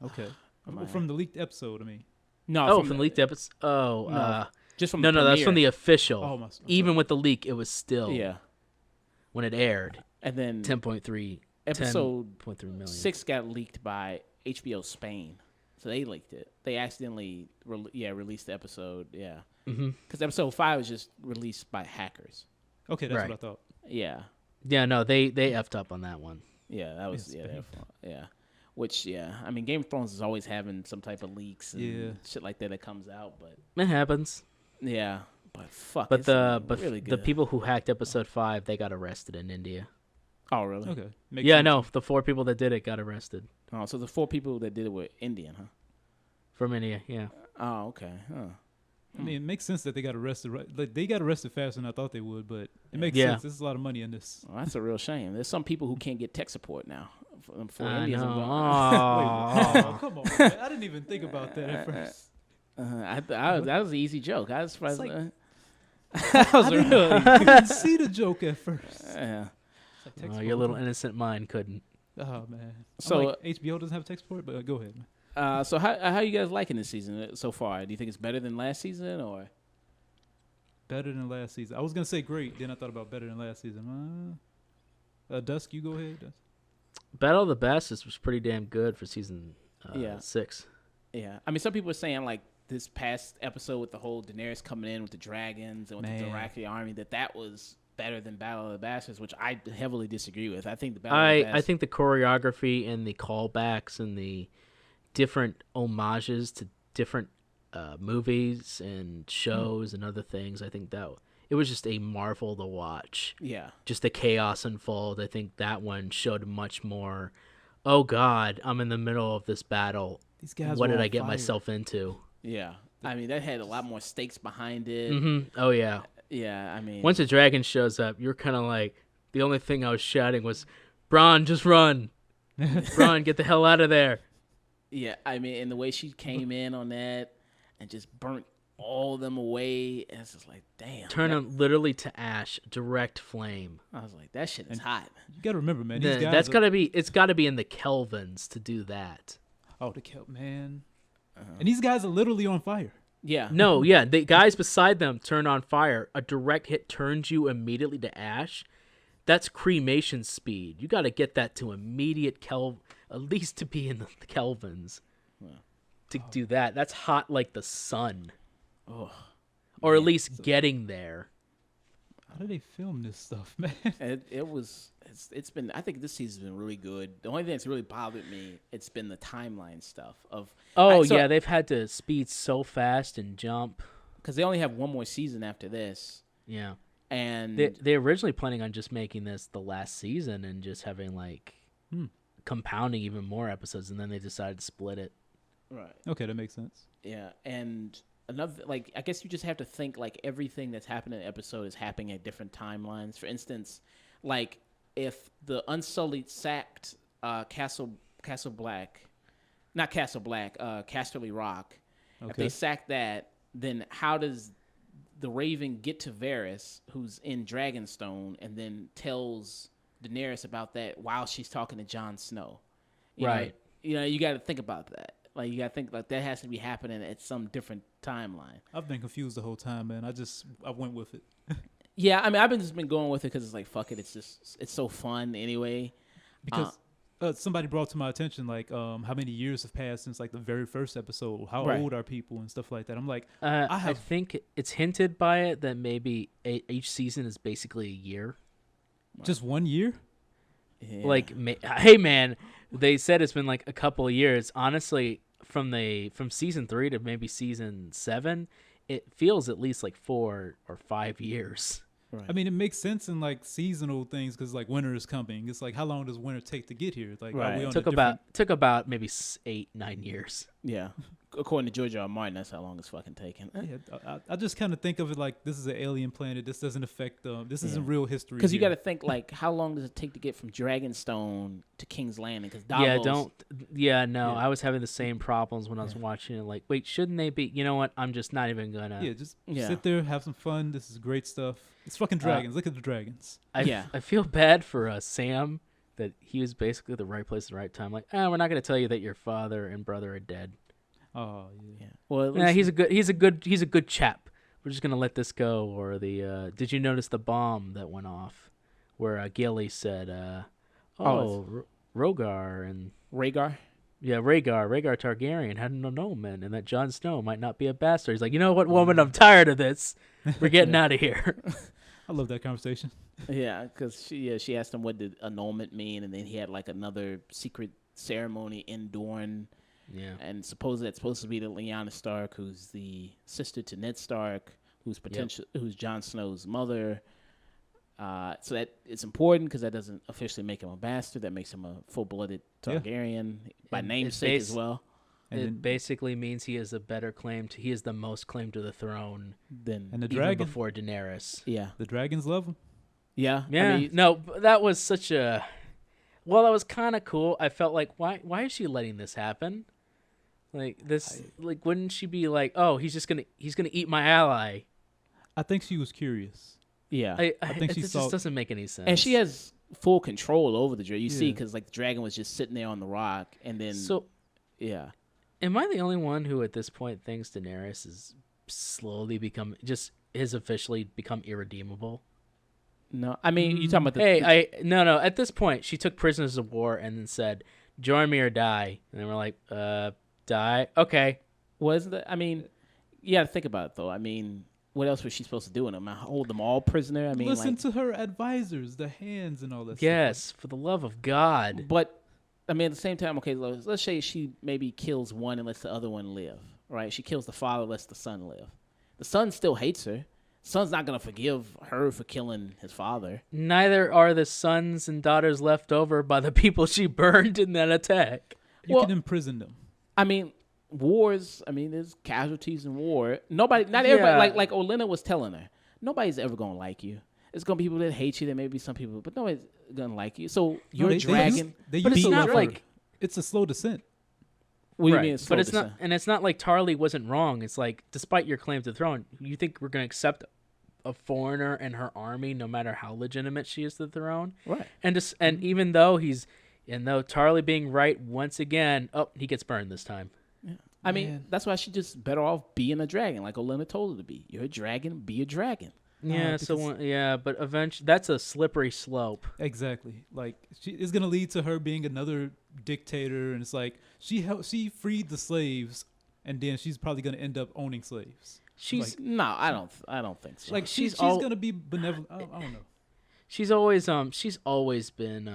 Okay. I- From the leaked episode, I mean. No. From the leaked episode. Oh, No, just from no, the that's from the premiere. official. Oh, I'm Even sorry. with the leak, it was still Yeah. when it aired And then 10.3 episode 10.3 million. 6 got leaked by HBO Spain. So they leaked it. They accidentally released the episode. Yeah. Mm-hmm. Because episode 5 was just released by hackers. Okay, that's Right. what I thought. Yeah. Yeah, no, they effed up on that one. Yeah, that was Yeah, their Spain. fault. Yeah. Which I mean Game of Thrones is always having some type of leaks and shit like that comes out, but It happens. yeah. But fuck. But it's the really good. people who hacked episode 5, they got arrested in India. Oh really? Okay. Makes Yeah, sense. no, the 4 people that did it got arrested Oh, so the 4 people that did it were Indian, huh? from India. Yeah. Oh, okay. Huh. I mean, it makes sense that they got arrested. Right? Like they got arrested faster than I thought they would, but it makes Yeah. sense. There's a lot of money in this. Well, that's a real shame. There's some people who can't get tech support now. For I Indians know. involved. Oh, come on, man. I didn't even think about that at first. That was an easy joke. I was surprised. like- that was I didn't really. even see the joke at first. Yeah. It's like tech Your little support. innocent mind couldn't. Oh man. So, So HBO doesn't have tech support, but go ahead, man. So how you guys liking this season so far? Do you think it's better than last season or? Better than last season. I was gonna say great, then I thought about better than last season. Dusk, you go ahead. Dusk. Battle of the Bastards was pretty damn good for season Yeah. 6. Yeah, I mean, some people are saying like this past episode with the whole Daenerys coming in with the dragons and with the Man. Dothraki army that was better than Battle of the Bastards, which I heavily disagree with. I think the Battle of the I Bastards. think the choreography and the callbacks and the different homages to different movies and shows and other things, I think that it was just a marvel to watch. Yeah. Just the chaos unfold. I think that one showed much more. Oh God, I'm in the middle of this battle. These guys. What were did on I get fire. myself into? Yeah. I mean, that had a lot more stakes behind it. Oh yeah. Yeah, I mean, Once a dragon shows up, you're kind of like, the only thing I was shouting was, "Bronn, just run! Bronn, get the hell out of there!" yeah, I mean, and the way she came in on that and just burnt all of them away, and it's just like, damn. Turn them literally to ash, direct flame. I was like, that shit is hot. You gotta remember, man. These guys. That's are- gotta be. It's gotta be in the Kelvins to do that. Oh, the kelp, man. And these guys are literally on fire. Yeah. No, yeah, the guys beside them turn on fire. A direct hit turns you immediately to ash. That's cremation speed. You got to get that to immediate at least to be in the Kelvins. To do that, that's hot like the sun, Oh, or at least getting there. How do they film this stuff, man? it's been. I think this season's been really good. The only thing that's really bothered me, it's been the timeline stuff of. Oh yeah, they've had to speed so fast and jump. because they only have one more season after this, Yeah, and they're originally planning on just making this the last season and just having like compounding even more episodes, and then they decided to split it. right. Okay, that makes sense. Yeah, and another like I guess you just have to think like everything that's happening in the episode is happening at different timelines. For instance, like if the Unsullied sacked Casterly Rock, if Okay. they sack that, then how does the Raven get to Varys, who's in Dragonstone, and then tells Daenerys about that while she's talking to Jon Snow? Right. You got to think about that. Like you got to think like that has to be happening at some different timeline. I've been confused the whole time, man. I went with it. Yeah, I mean, I've just been going with it because it's like fuck it. It's so fun anyway. Because somebody brought to my attention like how many years have passed since like the very first episode. How Right. old are people and stuff like that. I'm like, I think it's hinted by it that maybe each season is basically a year. just 1 year? Yeah. Like, hey man, they said it's been like a couple of years. Honestly, from season 3 to maybe season 7, it feels at least like 4 or 5 years. Right. I mean, it makes sense in like seasonal things because like winter is coming. It's like how long does winter take to get here? Like, are Right. we on Took a different? about maybe 8-9 years. Yeah. According to George R. R. Martin, that's how long it's fucking taking. Yeah, I just kind of think of it like this is an alien planet. This doesn't affect this isn't Yeah. real history. Because you got here. to think, like, how long does it take to get from Dragonstone to King's Landing? Because Yeah, Davos, Yeah, no, Yeah. I was having the same problems when I was watching it. Like, wait, shouldn't they be? You know what? I'm just not even gonna. Yeah, just Yeah. sit there, have some fun. This is great stuff. It's fucking dragons. Look at the dragons. Yeah. I feel bad for Sam that he was basically the right place at the right time. Like, we're not gonna tell you that your father and brother are dead. Oh yeah. Yeah. Well, at Yeah, least- he's a good chap. We're just gonna let this go. Or did you notice the bomb that went off where Gilly said, Rogar and Rhaegar. Rhaegar Targaryen had no nomen, and that Jon Snow might not be a bastard. He's like, you know what, woman, I'm tired of this. We're getting out of here. I love that conversation. Yeah, because she asked him what did annulment mean, and then he had like another secret ceremony in Dorne, Yeah. and supposedly that's supposed to be the Lyanna Stark, who's the sister to Ned Stark, who's who's Jon Snow's mother. So that it's important because that doesn't officially make him a bastard. That makes him a full-blooded Targaryen by namesake as well. And It then, basically means he is a better he is the most claim to the throne Then and the even dragon. before Daenerys. yeah, The dragons love him. yeah, Yeah, I mean, no, but that was such a. Well, that was kind of cool. I felt like, why is she letting this happen? Like this, like, wouldn't she be like, oh, he's gonna eat my ally? I think she was curious. yeah. I think she this saw- just doesn't make any sense. And she has full control over the dragon. You see, Yeah. because like the dragon was just sitting there on the rock, and then So, yeah, am I the only one who at this point thinks Daenerys is has officially become irredeemable? no, I mean you talking about the No. At this point, she took prisoners of war and then said, "Join me or die." And then we're like, die? Okay. wasn't it? I mean, you got to think about it though. I mean, what else was she supposed to do in them? Hold them all prisoner? I mean, Listen like, to her advisors, the hands and all that. Yes, for the love of God. but I mean, at the same time, okay, let's say she maybe kills one and lets the other one live, right? She kills the father, lets the son live. The son still hates her. Son's not gonna forgive her for killing his father. Neither are the sons and daughters left over by the people she burned in that attack. You Well- can imprison them. I mean, wars. I mean, there's casualties in war. Not everybody. Yeah. Like Olenna was telling her, nobody's ever gonna like you. It's gonna be people that hate you. There may be some people, but nobody's gonna like you. So you're a dragon. They But it's use not her. like- It's a slow descent. What do you Right, mean? but it's not, and it's not like Tarly wasn't wrong. It's like, despite your claim to the throne, you think we're gonna accept a foreigner and her army, no matter how legitimate she is to the throne? right. And even though Tarly being right once again, he gets burned this time. I mean, Man. that's why she just better off being a dragon, like Olenna told her to be. You're a dragon. Be a dragon. Yeah, but eventually that's a slippery slope. Exactly. Like it's gonna lead to her being another dictator, and it's like she freed the slaves, and then she's probably gonna end up owning slaves. She's No, I don't think so. Like she's gonna be benevolent. I don't know. she's always been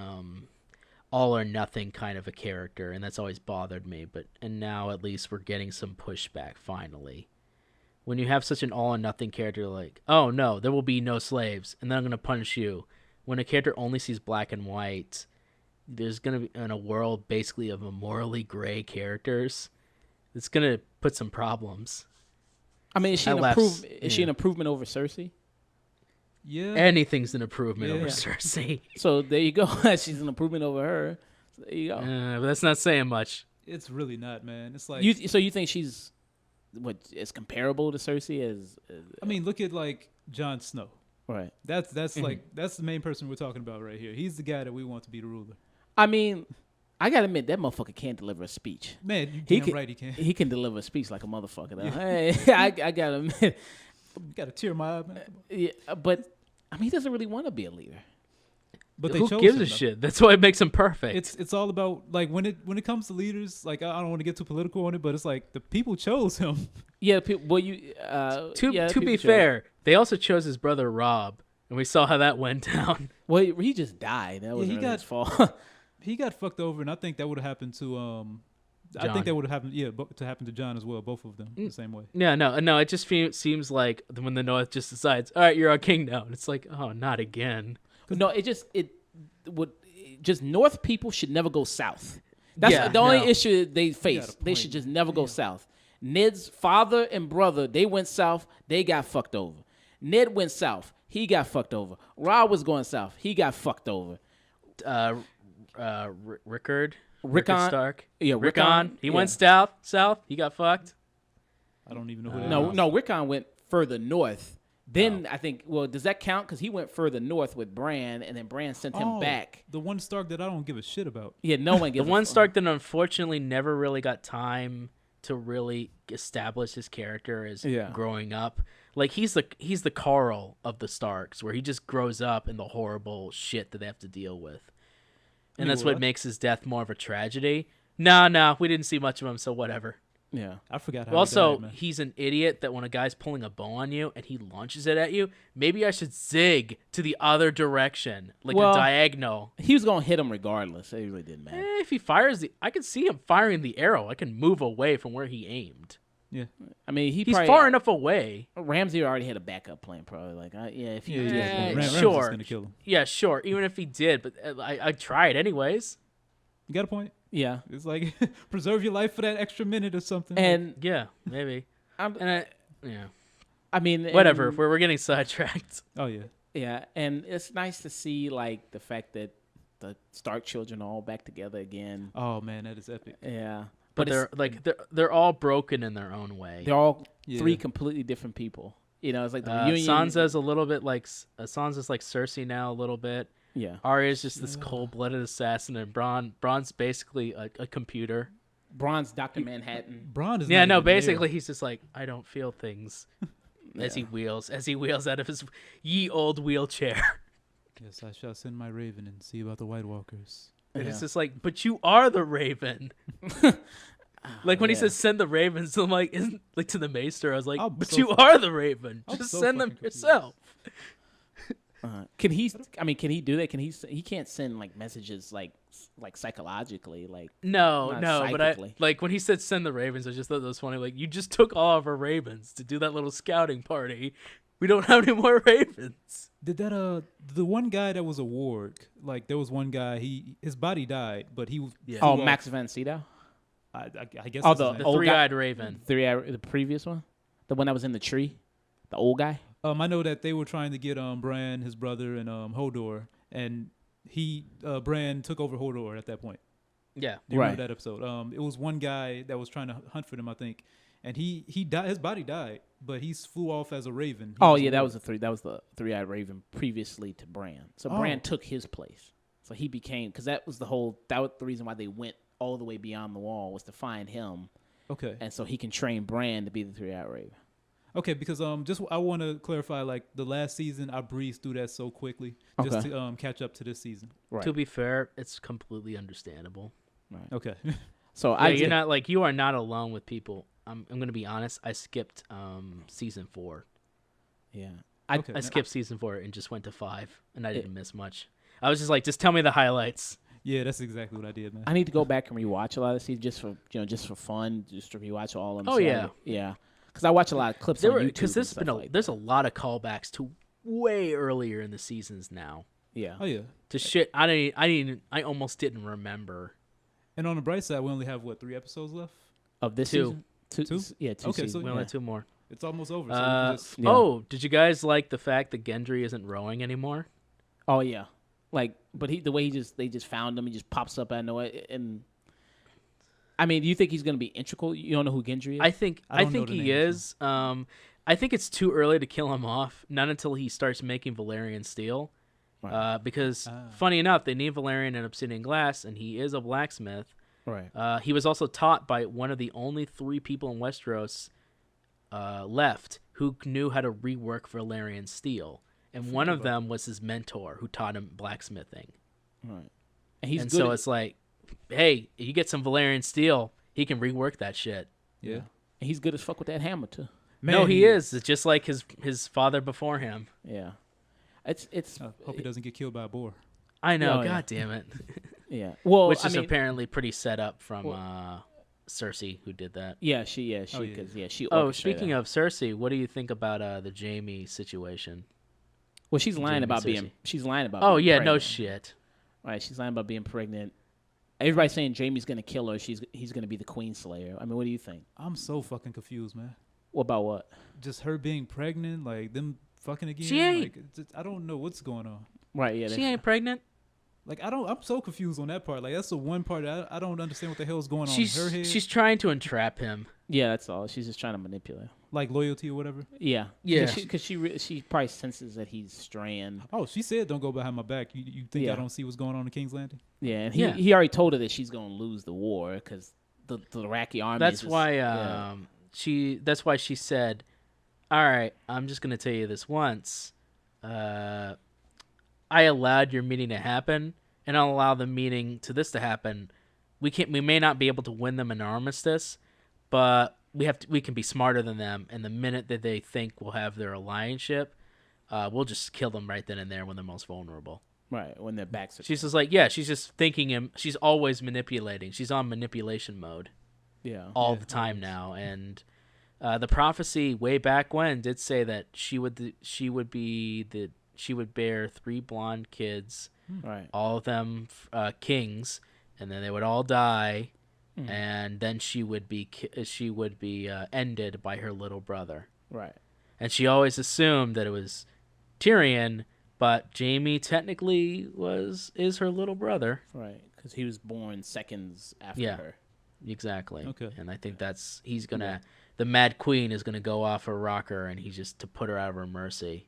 all or nothing kind of a character, and that's always bothered me. And now at least we're getting some pushback finally. When you have such an all or nothing character, like, oh no, there will be no slaves, and then I'm gonna punish you. When a character only sees black and white, there's gonna be in a world basically of morally gray characters. It's gonna put some problems. I mean, is she I an laughed- improvement? Is she yeah. an improvement over Cersei? Yeah. Anything's an improvement over Yeah. Cersei. So there you go. She's an improvement over her. So there you go. But that's not saying much. It's really not, man. It's like So you think she's what is comparable to Cersei as I mean, look at like Jon Snow. right? That's like that's the main person we're talking about right here. He's the guy that we want to be the ruler. I mean, I gotta admit that motherfucker can't deliver a speech. Man, you He damn can, right he can. He can deliver a speech like a motherfucker. Though. Hey, I gotta admit, You got to tear my eye, man. yeah, but I mean, he doesn't really want to be a leader. But they Who chose gives him, a though. shit? That's why it makes him perfect. It's all about like when it comes to leaders. Like I don't want to get too political on it, but it's like the people chose him. Yeah, well, to people be chose- fair, they also chose his brother Rob, and we saw how that went down. well, he just died. That was he really got- his fault. He got fucked over, and I think that would have happened to I John. think that would have happened. Yeah, to happen to John as well. Both of them the same way. Yeah, no. It just seems like when the North just decides, all right, you're our king now, and it's like, oh, not again. No, it would just North people should never go south. That's Yeah, the only no. issue they got face. a They point. should just never go south. Ned's father and brother, they went south. They got fucked over. Ned went south. He got fucked over. Rob was going south. He got fucked over. Rickard Rickon- Stark. yeah, Rickon. Rickon, He yeah. went south. He got fucked. I don't even know who that No, is. no, Rickon went further north. Then I think, well, does that count? Because he went further north with Bran, and then Bran sent him back. The one Stark that I don't give a shit about. Yeah, no one The gives a one fuck. Stark that unfortunately never really got time to really establish his character as Yeah. growing up. Like he's the Carl of the Starks, where he just grows up in the horrible shit that they have to deal with, and You that's what what? makes his death more of a tragedy. No, we didn't see much of him, so whatever. Yeah. I forgot how. Also, he died, man. he's an idiot that when a guy's pulling a bow on you and he launches it at you, maybe I should zig to the other direction, like Well- a diagonal. He was going to hit him regardless. It really didn't matter. If he fires I can see him firing the arrow. I can move away from where he aimed. Yeah. I mean, He's probably, far enough away. Ramsey already had a backup plan, probably. Like, yeah, if you Yeah, do yeah. that, Ramsey's sure. gonna kill him. Yeah, sure. Even if he did, but I tried anyways. You got a point. yeah. It's like preserve your life for that extra minute or something. And Yeah, maybe. I'm, Yeah, I mean, whatever. and- We're getting sidetracked. oh yeah. yeah, and it's nice to see like the fact that the Stark children are all back together again. Oh man, that is epic. Yeah, But it's- they're all broken in their own way. they're all Yeah. three completely different people. You know, it's like the reunion. Sansa's a little bit like Sansa's like Cersei now a little bit. Yeah, Arya's just this cold-blooded assassin, and Braun's basically a computer. Bronze Doctor Manhattan. Braun is. Yeah, not no, even there. basically he's just like, I don't feel things as he wheels out of his ye old wheelchair. Yes, I shall send my raven and see about the White Walkers. And it's Yeah. just like, but you are the Raven. Like when he Yeah. says send the ravens, I'm like, isn't like to the maester, I was like, I'm but so you fuck- are the Raven. I'm Just so send them fucking confused. yourself. Can he? I mean, can he do that? Can he? He can't send like messages like psychologically. Like No, Not but I psychically. like when he said send the ravens, I just thought that was funny. Like you just took all of our ravens to do that little scouting party. We don't have any more ravens. Did that the one guy that was a warg? Like there was one guy. His body died, but he. Yeah. oh, flew off- Max Van Sydow, I guess. Oh, that's his the name. The old three-eyed raven. the previous one, the one that was in the tree, the old guy. I know that they were trying to get Bran, his brother, and Hodor, and Bran took over Hodor at that point. Yeah. Do you Right. remember that episode? It was one guy that was trying to hunt for them, I think, and he died. His body died, but he flew off as a raven. He Oh was a yeah, that warg. was the three-eyed raven previously to Bran. So Oh. Bran took his place. So he became because that was the reason why they went all the way beyond the wall was to find him, Okay. and so he can train Bran to be the three-eyed raven. Okay, because just I want to clarify, like the last season, I breezed through that so quickly just Okay. to catch up to this season. Right. To be fair, it's completely understandable. Right. Okay. So Yeah, I you're did- not like you are not alone with people. I'm gonna be honest. I skipped season 4. Yeah. Okay. I skipped season 4 and just went to 5, and I didn't miss much. I was just like, just tell me the highlights. Yeah, that's exactly what I did, man. I need to go back and rewatch a lot of seasons just for fun, just to rewatch all of them. Oh, yeah. yeah. Because I watch a lot of clips There on were YouTube. because There's there's a lot of callbacks to way earlier in the seasons now. yeah. Oh yeah. To shit I almost didn't remember. And on the bright side, we only have 3 episodes left. Of this 2. season? Two? Yeah, 2 Okay, so seasons. We only have 2 more. It's almost over. So we can just, Yeah. Oh, did you guys like the fact that Gendry isn't rowing anymore? Oh yeah. Like, but the way they just found him, he just pops up out of nowhere. And I mean, do you think he's gonna be integral? You don't know who Gendry is? I think I don't know think the he names, is. I think it's too early to kill him off. Not until he starts making Valyrian steel. Right. Because funny enough, they need Valyrian and obsidian glass, and he is a blacksmith. Right. He was also taught by one of the only 3 people in Westeros left who knew how to rework Valyrian steel, and one of them was his mentor who taught him blacksmithing. Right. And he's And good. so at- it's like, hey, you get some Valyrian steel, he can rework that shit. yeah. and he's good as fuck with that hammer too. No, Man, he is. It's just like his father before him. Yeah. It's I hope he doesn't get killed by a boar. I know. Oh, yeah. God damn it. yeah. Well, Which I is mean, apparently pretty set up from Cersei who did that. Yeah, she Oh, yeah. because she. Oh, orchestrated speaking that. of Cersei, what do you think about the Jamie situation? well, she's lying Jamie about Cersei. being. She's lying about. Oh being yeah, no pregnant. shit. Right, she's lying about being pregnant. Everybody's saying Jamie's gonna kill her. He's gonna be the Queen Slayer. I mean, what do you think? I'm so fucking confused, man. What about what? Just her being pregnant, like them fucking again. She ain't. Like, I don't know what's going on. Right, yeah. She ain't pregnant. Like I'm so confused on that part. Like that's the one part that I don't understand what the hell's going on She's in her head. she's trying to entrap him. Yeah, that's all. She's just trying to manipulate. Like loyalty or whatever. Yeah, Yeah. Because she probably senses that he's straying. Oh, she said don't go behind my back. You think Yeah. I don't see what's going on in King's Landing? Yeah, and Yeah. he already told her that she's gonna lose the war because the Iraqi army. That's is why yeah. that's why she said, "All right, I'm just gonna tell you this once. I allowed your meeting to happen, and I'll allow the meeting to happen. We may not be able to win them an armistice, but we can be smarter than them. And the minute that they think we'll have their alliance-ship, we'll just kill them right then and there when they're most vulnerable." Right when their backs are. She's just like, yeah, she's just thinking him. She's always manipulating. She's on manipulation mode yeah. all the time now. And the prophecy way back when did say that she would bear 3 blonde kids, Right. all of them kings, and then they would all die, and then she would be ended by her little brother. Right. And she always assumed that it was Tyrion, but Jaime technically is her little brother. Right. Because he was born seconds after Yeah. her. Exactly. Okay. And I think he's gonna the Mad Queen is gonna go off her rocker, and he's just to put her out of her mercy.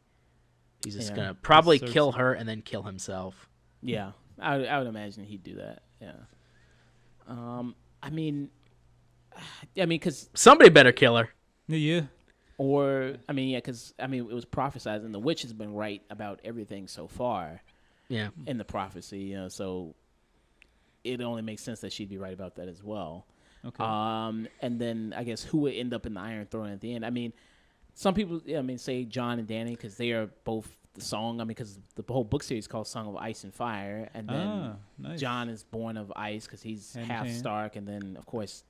He's just Yeah. gonna probably Cersei. kill her and then kill himself. Yeah. I would imagine he'd do that. Yeah. I mean, because Somebody better kill her. Yeah. because it was prophesized, and the witch has been right about everything so far Yeah. in the prophecy. So it only makes sense that she'd be right about that as well. Okay. And then I guess who would end up in the Iron Throne at the end? I mean, some people, say John and Dany because they are both the song. Because the whole book series is called Song of Ice and Fire, and then Nice. John is born of ice because he's Hand in half hand. Stark, and then of course,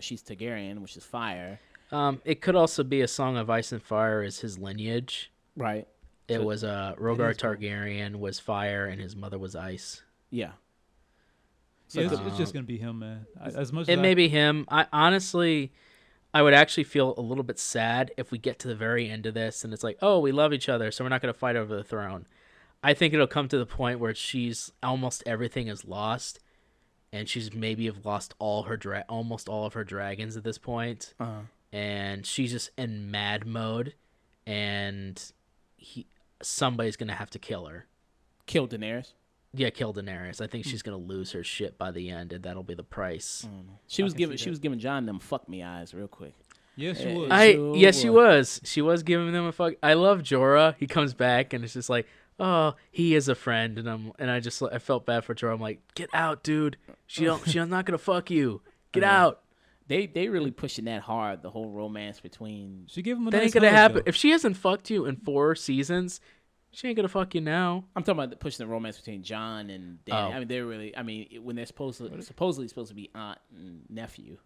she's Targaryen, which is fire. It could also be a Song of Ice and Fire as his lineage. Right. It So- was is Rhaegar cool. Targaryen was fire and his mother was ice. Yeah. Yeah, it's just gonna be him, man. As much It as may be him. I would actually feel a little bit sad if we get to the very end of this and it's like, oh, we love each other, so we're not going to fight over the throne. I think it'll come to the point where she's almost everything is lost, and she's maybe have lost almost all of her dragons at this point, and she's just in mad mode, and somebody's going to have to kill her. Kill Daenerys. Yeah, kill Daenerys. I think she's going to lose her shit by the end, and that'll be the price. She was can see giving that. John them fuck me eyes real quick. yes, she Eh, was. Yes, she was. She was giving them a fuck. I love Jorah. He comes back and it's just like, oh, he is a friend, and I felt bad for Jorah. I'm like, get out, dude. She's not gonna fuck you. Get out. They really pushing that hard. The whole romance between. She gave him a That nice ain't gonna hug, happen. though. If she hasn't fucked you in 4 seasons, she ain't gonna fuck you now. I'm talking about pushing the romance between John and Dany. Oh. They're really. When they're supposedly supposed to be aunt and nephew.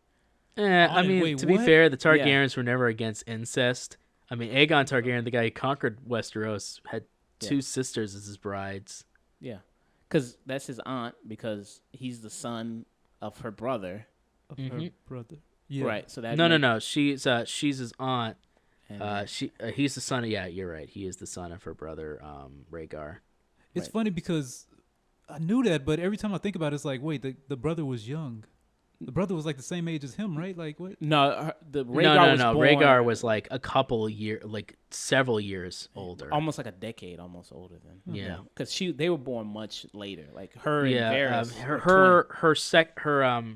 Wait, To be what? fair, the Targaryens were never against incest. Aegon Targaryen, the guy who conquered Westeros, had 2 sisters as his brides. Yeah, because that's his aunt. Because he's the son of her brother. Of her brother. Yeah. Right. So that. No. She's his aunt. And, He's the son of, yeah, you're right. He is the son of her brother, Rhaegar. It's Right. funny because I knew that, but every time I think about it, it's like, wait, the brother was young. The brother was like the same age as him, right? Like what? no, the Rhaegar was No. born Rhaegar was like several years older. almost like a decade, almost older than. Yeah. Because they were born much later. Like her Yeah, and Varys.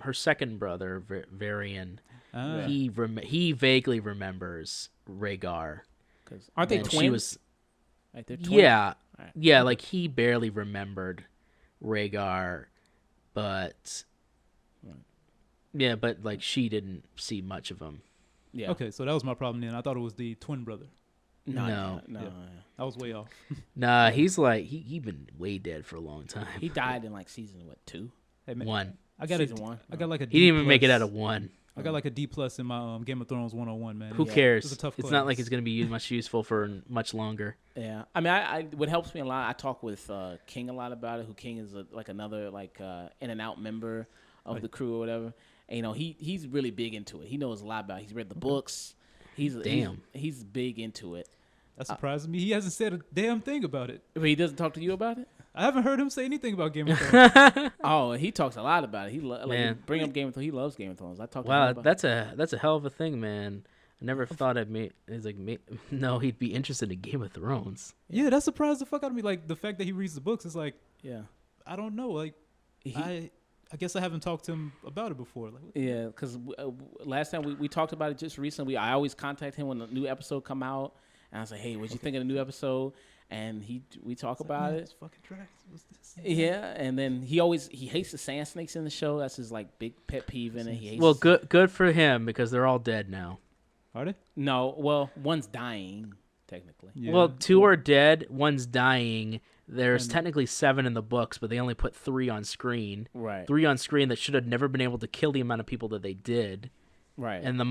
her second brother, Varian. Ah. He vaguely remembers Rhaegar. Aren't they And twins? she was, Right, they're twins? yeah, Alright. yeah. Like he barely remembered Rhaegar, but yeah, but like she didn't see much of him. Yeah. Okay, so that was my problem then. I thought it was the twin brother. No. Yeah. I was way off. Nah, he's like he been way dead for a long time. He died in like season 2? Hey, man, 1. I got Season 1. I got like a. He didn't even make it out of 1. I got like a D+ in my Game of Thrones 101, man. Who Yeah. cares? It's a tough It's class. not like it's gonna be much useful for much longer. Yeah, I mean, I what helps me a lot. I talk with King a lot about it. Who King is like another like in and out member of Like- the crew or whatever. And, you know, he's really big into it. He knows a lot about it. He's read the books. Damn. He's big into it. That surprises me. He hasn't said a damn thing about it. But he doesn't talk to you about it. I haven't heard him say anything about Game of Thrones. Oh, he talks a lot about it. Man. Bring up Game of Thrones. He loves Game of Thrones. I talk to him Wow, about that's a hell of a thing, man. I never thought no, he'd be interested in Game of Thrones. Yeah, that surprised the fuck out of me. Like the fact that he reads the books is like, Yeah. I don't know. Like I guess I haven't talked to him about it before. Like, Yeah, because last time we talked about it just recently. I always contact him when a new episode come out, and I was like, "Hey, what'd you think of the new episode?" And we talk about It's it. fucking tracks. What's this? Yeah, and then he hates the sand snakes in the show. That's his like big pet peeve in it. He hates Well, good for him because they're all dead now. Are they? No, well, one's dying technically. Yeah. Well, 2 are dead, one's dying. There's And- technically 7 in the books, but they only put 3 on screen. Right. 3 on screen that should have never been able to kill the amount of people that they did. Right. And the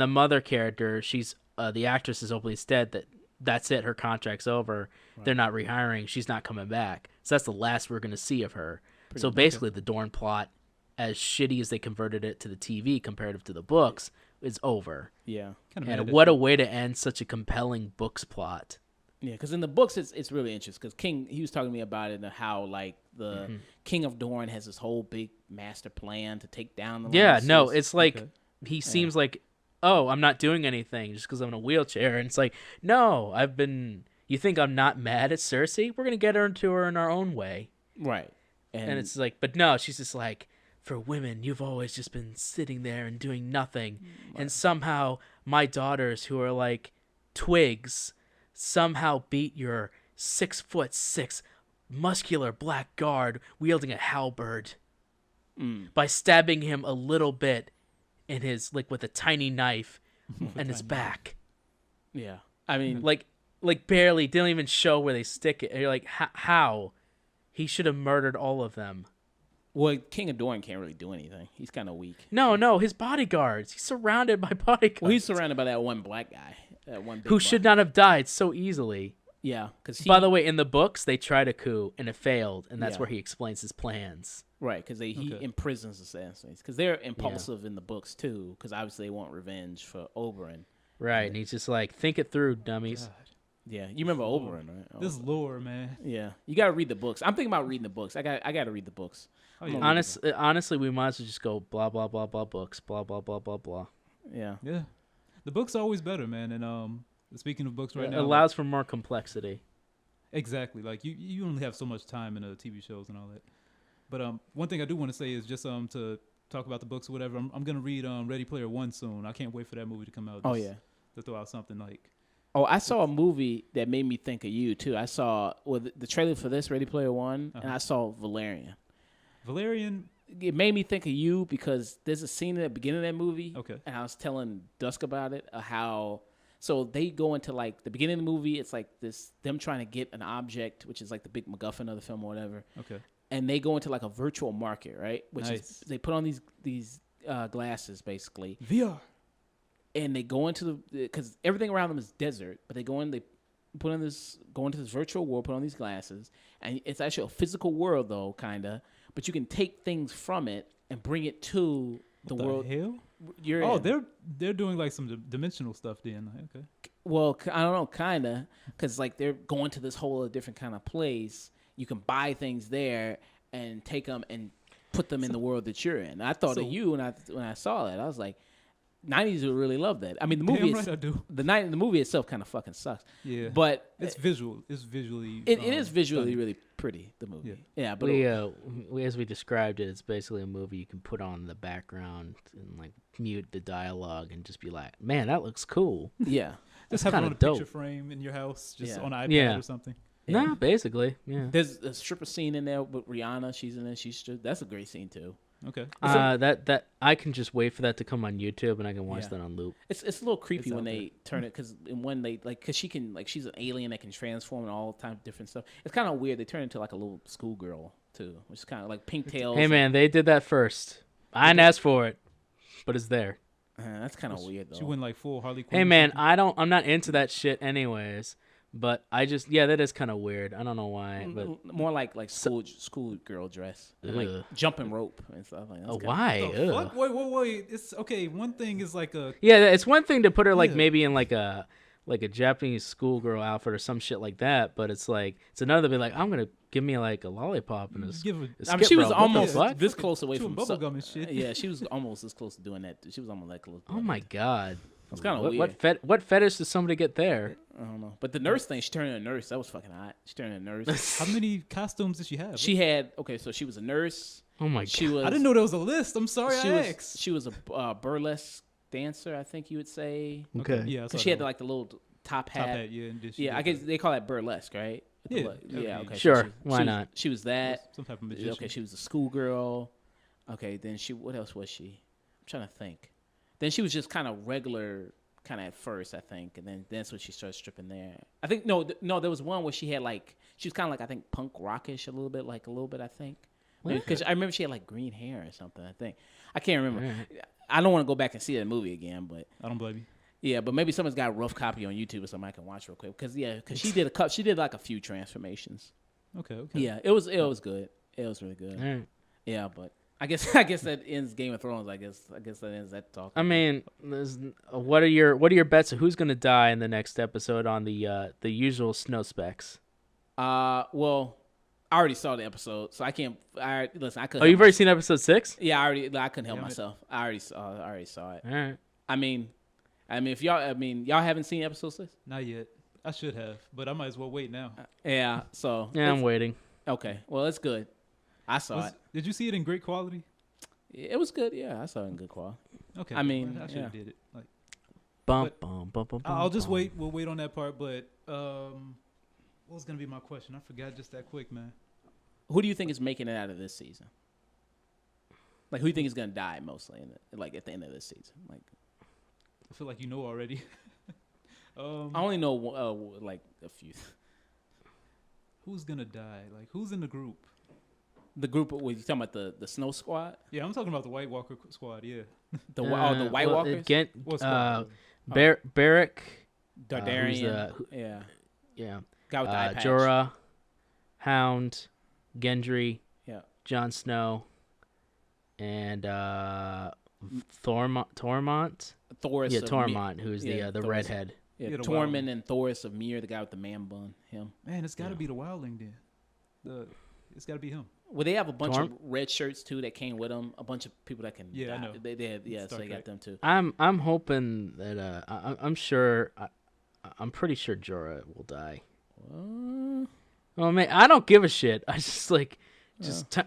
mother character, she's the actress is openly said that's it. Her contract's over. Right. They're not rehiring. She's not coming back. So that's the last we're gonna see of her. Pretty So much. basically, the Dorn plot, as shitty as they converted it to the TV comparative to the books, is over. Yeah. Kinda And mad what at a way to end such a compelling books plot. Yeah, because in the books it's really interesting. Because King, he was talking to me about it and how like the Mm-hmm. King of Dorne has this whole big master plan to take down the Yeah, no, Lannisters. it's like Okay. he seems like, oh, I'm not doing anything just because I'm in a wheelchair. And it's like, no, you think I'm not mad at Cersei? We're going to get her into her in our own way. right. And it's like, but no, she's just like, for women, you've always just been sitting there and doing nothing. And somehow my daughters, who are like twigs, somehow beat your 6'6" muscular black guard wielding a halberd by stabbing him a little bit in his, like, with a tiny knife in his back. yeah. I mean, Like barely, didn't even show where they stick it. And you're like, how? He should have murdered all of them. well, King of Dorne can't really do anything. He's kind of weak. No, his bodyguards. He's surrounded by bodyguards. Well, he's surrounded by that one black guy, that one big who black- should not have died so easily. Yeah, because By the way, in the books, they tried a coup and it failed, and that's Yeah. where he explains his plans. right, because he Okay. imprisons the assassins because they're impulsive in the books too. Because obviously they want revenge for Oberyn. Right, and he's just like, think it through, dummies. God, Yeah, you remember Oberyn, right? this lore, man. Yeah, you got to read the books. I'm thinking about reading the books. I got to read the books. Oh, yeah. Honestly, we might as well just go blah blah blah blah books, blah blah blah blah blah. Yeah, Yeah, the books are always better, man. And speaking of books right It now, allows for more complexity. exactly. Like you only have so much time in the TV shows and all that. But one thing I do want to say is just to talk about the books or whatever. I'm gonna read Ready Player One soon. I can't wait for that movie to come out. Oh, just yeah. to throw out something like. Oh, I saw a movie that made me think of you too. I saw the trailer for this Ready Player One, and I saw Valerian. Valerian. It made me think of you because there's a scene at the beginning of that movie. Okay. And I was telling Dusk about it, how so they go into like the beginning of the movie. It's like them trying to get an object, which is like the big MacGuffin of the film or whatever. Okay. And they go into like a virtual market, right? Which Nice. is they put on these glasses basically, VR. and they go into because everything around them is desert, but they go into this virtual world, put on these glasses, and it's actually a physical world though, kinda, but you can take things from it and bring it to the What world the hell? you're Oh, in. they're doing like some dimensional stuff then. Okay. Well, I don't know, kinda, because like they're going to this whole different kind of place. You can buy things there and take them and put them in the world that you're in. I thought So- of you when I saw that. I was like, '90s would really love that. I mean, the movie Damn is, right I do. the movie itself kind of fucking sucks. Yeah. But It's visual. It's visually. it is visually stunning. really pretty. The movie, Yeah. yeah. But We as we described it, it's basically a movie you can put on in the background and like mute the dialogue and just be like, man, that looks cool. yeah, Just have it kinda on a dope. picture frame in your house, just Yeah. on an iPad Yeah. or something. Yeah. No, basically, yeah. there's a stripper scene in there with Rihanna. She's in there. That's a great scene too. Okay. That I can just wait for that to come on YouTube and I can watch Yeah. that on loop. It's a little creepy It's when out they turn it because she can like she's an alien that can transform and all types of different stuff. It's kind of weird. They turn into like a little schoolgirl too, which is kind of like pigtails. Hey man, they did that first. I didn't ask for it, but it's there. That's kind of weird though. She went like full Harley Quinn. Hey or man, something. I'm not into that shit anyways. But I just that is kind of weird. I don't know why. But More like school girl dress, and like Ugh. jumping rope and stuff like that. Oh, why? The Ugh. fuck? Wait. It's okay. One thing is like a Yeah, it's one thing to put her like Yeah. maybe in like a Japanese schoolgirl outfit or some shit like that, but it's another to be like, I'm gonna give me like a lollipop and give her. a I mean, skip she was rope. What the almost fuck? this close away chewing from bubblegum and shit. Yeah, she was almost this close to doing that. She was almost that close. Oh my god. It's kind of What weird. what fetish does somebody get there? I don't know. But the nurse thing, she turned into a nurse. That was fucking hot. She turned into a nurse. How many costumes did she have? She had so she was a nurse. Oh my She god. was. I didn't know there was a list. I'm sorry she I was. asked. She was a burlesque dancer. I think you would say. Okay. Yeah, I saw Because she had that like the little top hat. one. top hat. Yeah, and did she Yeah, I did guess they call that burlesque, right? With Yeah, the that'd yeah. be- Okay. Sure, she why was- not? She was that. some type of magician. Okay, she was a schoolgirl. Okay, then what else was she? I'm trying to think. Then she was just kind of regular, kind of at first, I think, and then that's when she started stripping there. I think no, there was one where she had like she was kind of like I think punk rockish a little bit, I think. Because I remember she had like green hair or something. I think I can't remember. Alright. I don't want to go back and see that movie again, but I don't blame you. yeah, but maybe someone's got a rough copy on YouTube or something I can watch real quick. Because she did like a few transformations. Okay. Yeah, it was good. It was really good. Alright. Yeah, but I guess that ends Game of Thrones. I guess that ends that talk. I mean, what are your bets of who's gonna die in the next episode on the usual snow specs? Well, I already saw the episode, so I can't. Listen. I couldn't. Oh, you've already seen episode 6? Yeah, I couldn't help Damn it. myself. I already saw it. All right. I mean, if y'all haven't seen episode 6. Not yet. I should have, but I might as well wait now. Yeah. So Yeah, I'm waiting. okay. Well, it's good. I saw it. Did you see it in great quality? It was good. Yeah, I saw it in good quality. Okay. I mean, I should have did it. Like, Bum, But bum, bum, bum, I'll just bum. wait. We'll wait on that part. But what was gonna be my question? I forgot just that quick, man. Who do you think is making it out of this season? Like, who do you think is gonna die mostly at the end of this season? Like, I feel like you know already. I only know like a few. Who's gonna die? Like, who's in the group? The group. Was you talking about the Snow Squad? Yeah, I'm talking about the White Walker squad. Yeah. The White well, Walkers. Again, What squad? Barrack. Dardarian. who's Yeah. Yeah. Guy with the eye patch. Jorah, Hound, Gendry, Yeah. Jon Snow, and Tormont. Thoris. Yeah, of Tormont, who's Yeah, the Thoris. redhead. Yeah, Yeah, the Tormund Wildling. and Thoris of Myr, the guy with the man bun. Him. Man, it's got to Yeah. be the Wildling then. It's got to be him. Well, they have a bunch Torm- of red shirts too that came with them. A bunch of people that can. Yeah, I die. know. They have, yeah, so Star they got Trek. them too. I'm hoping that I'm sure I'm pretty sure Jorah will die. Oh man, I don't give a shit. I just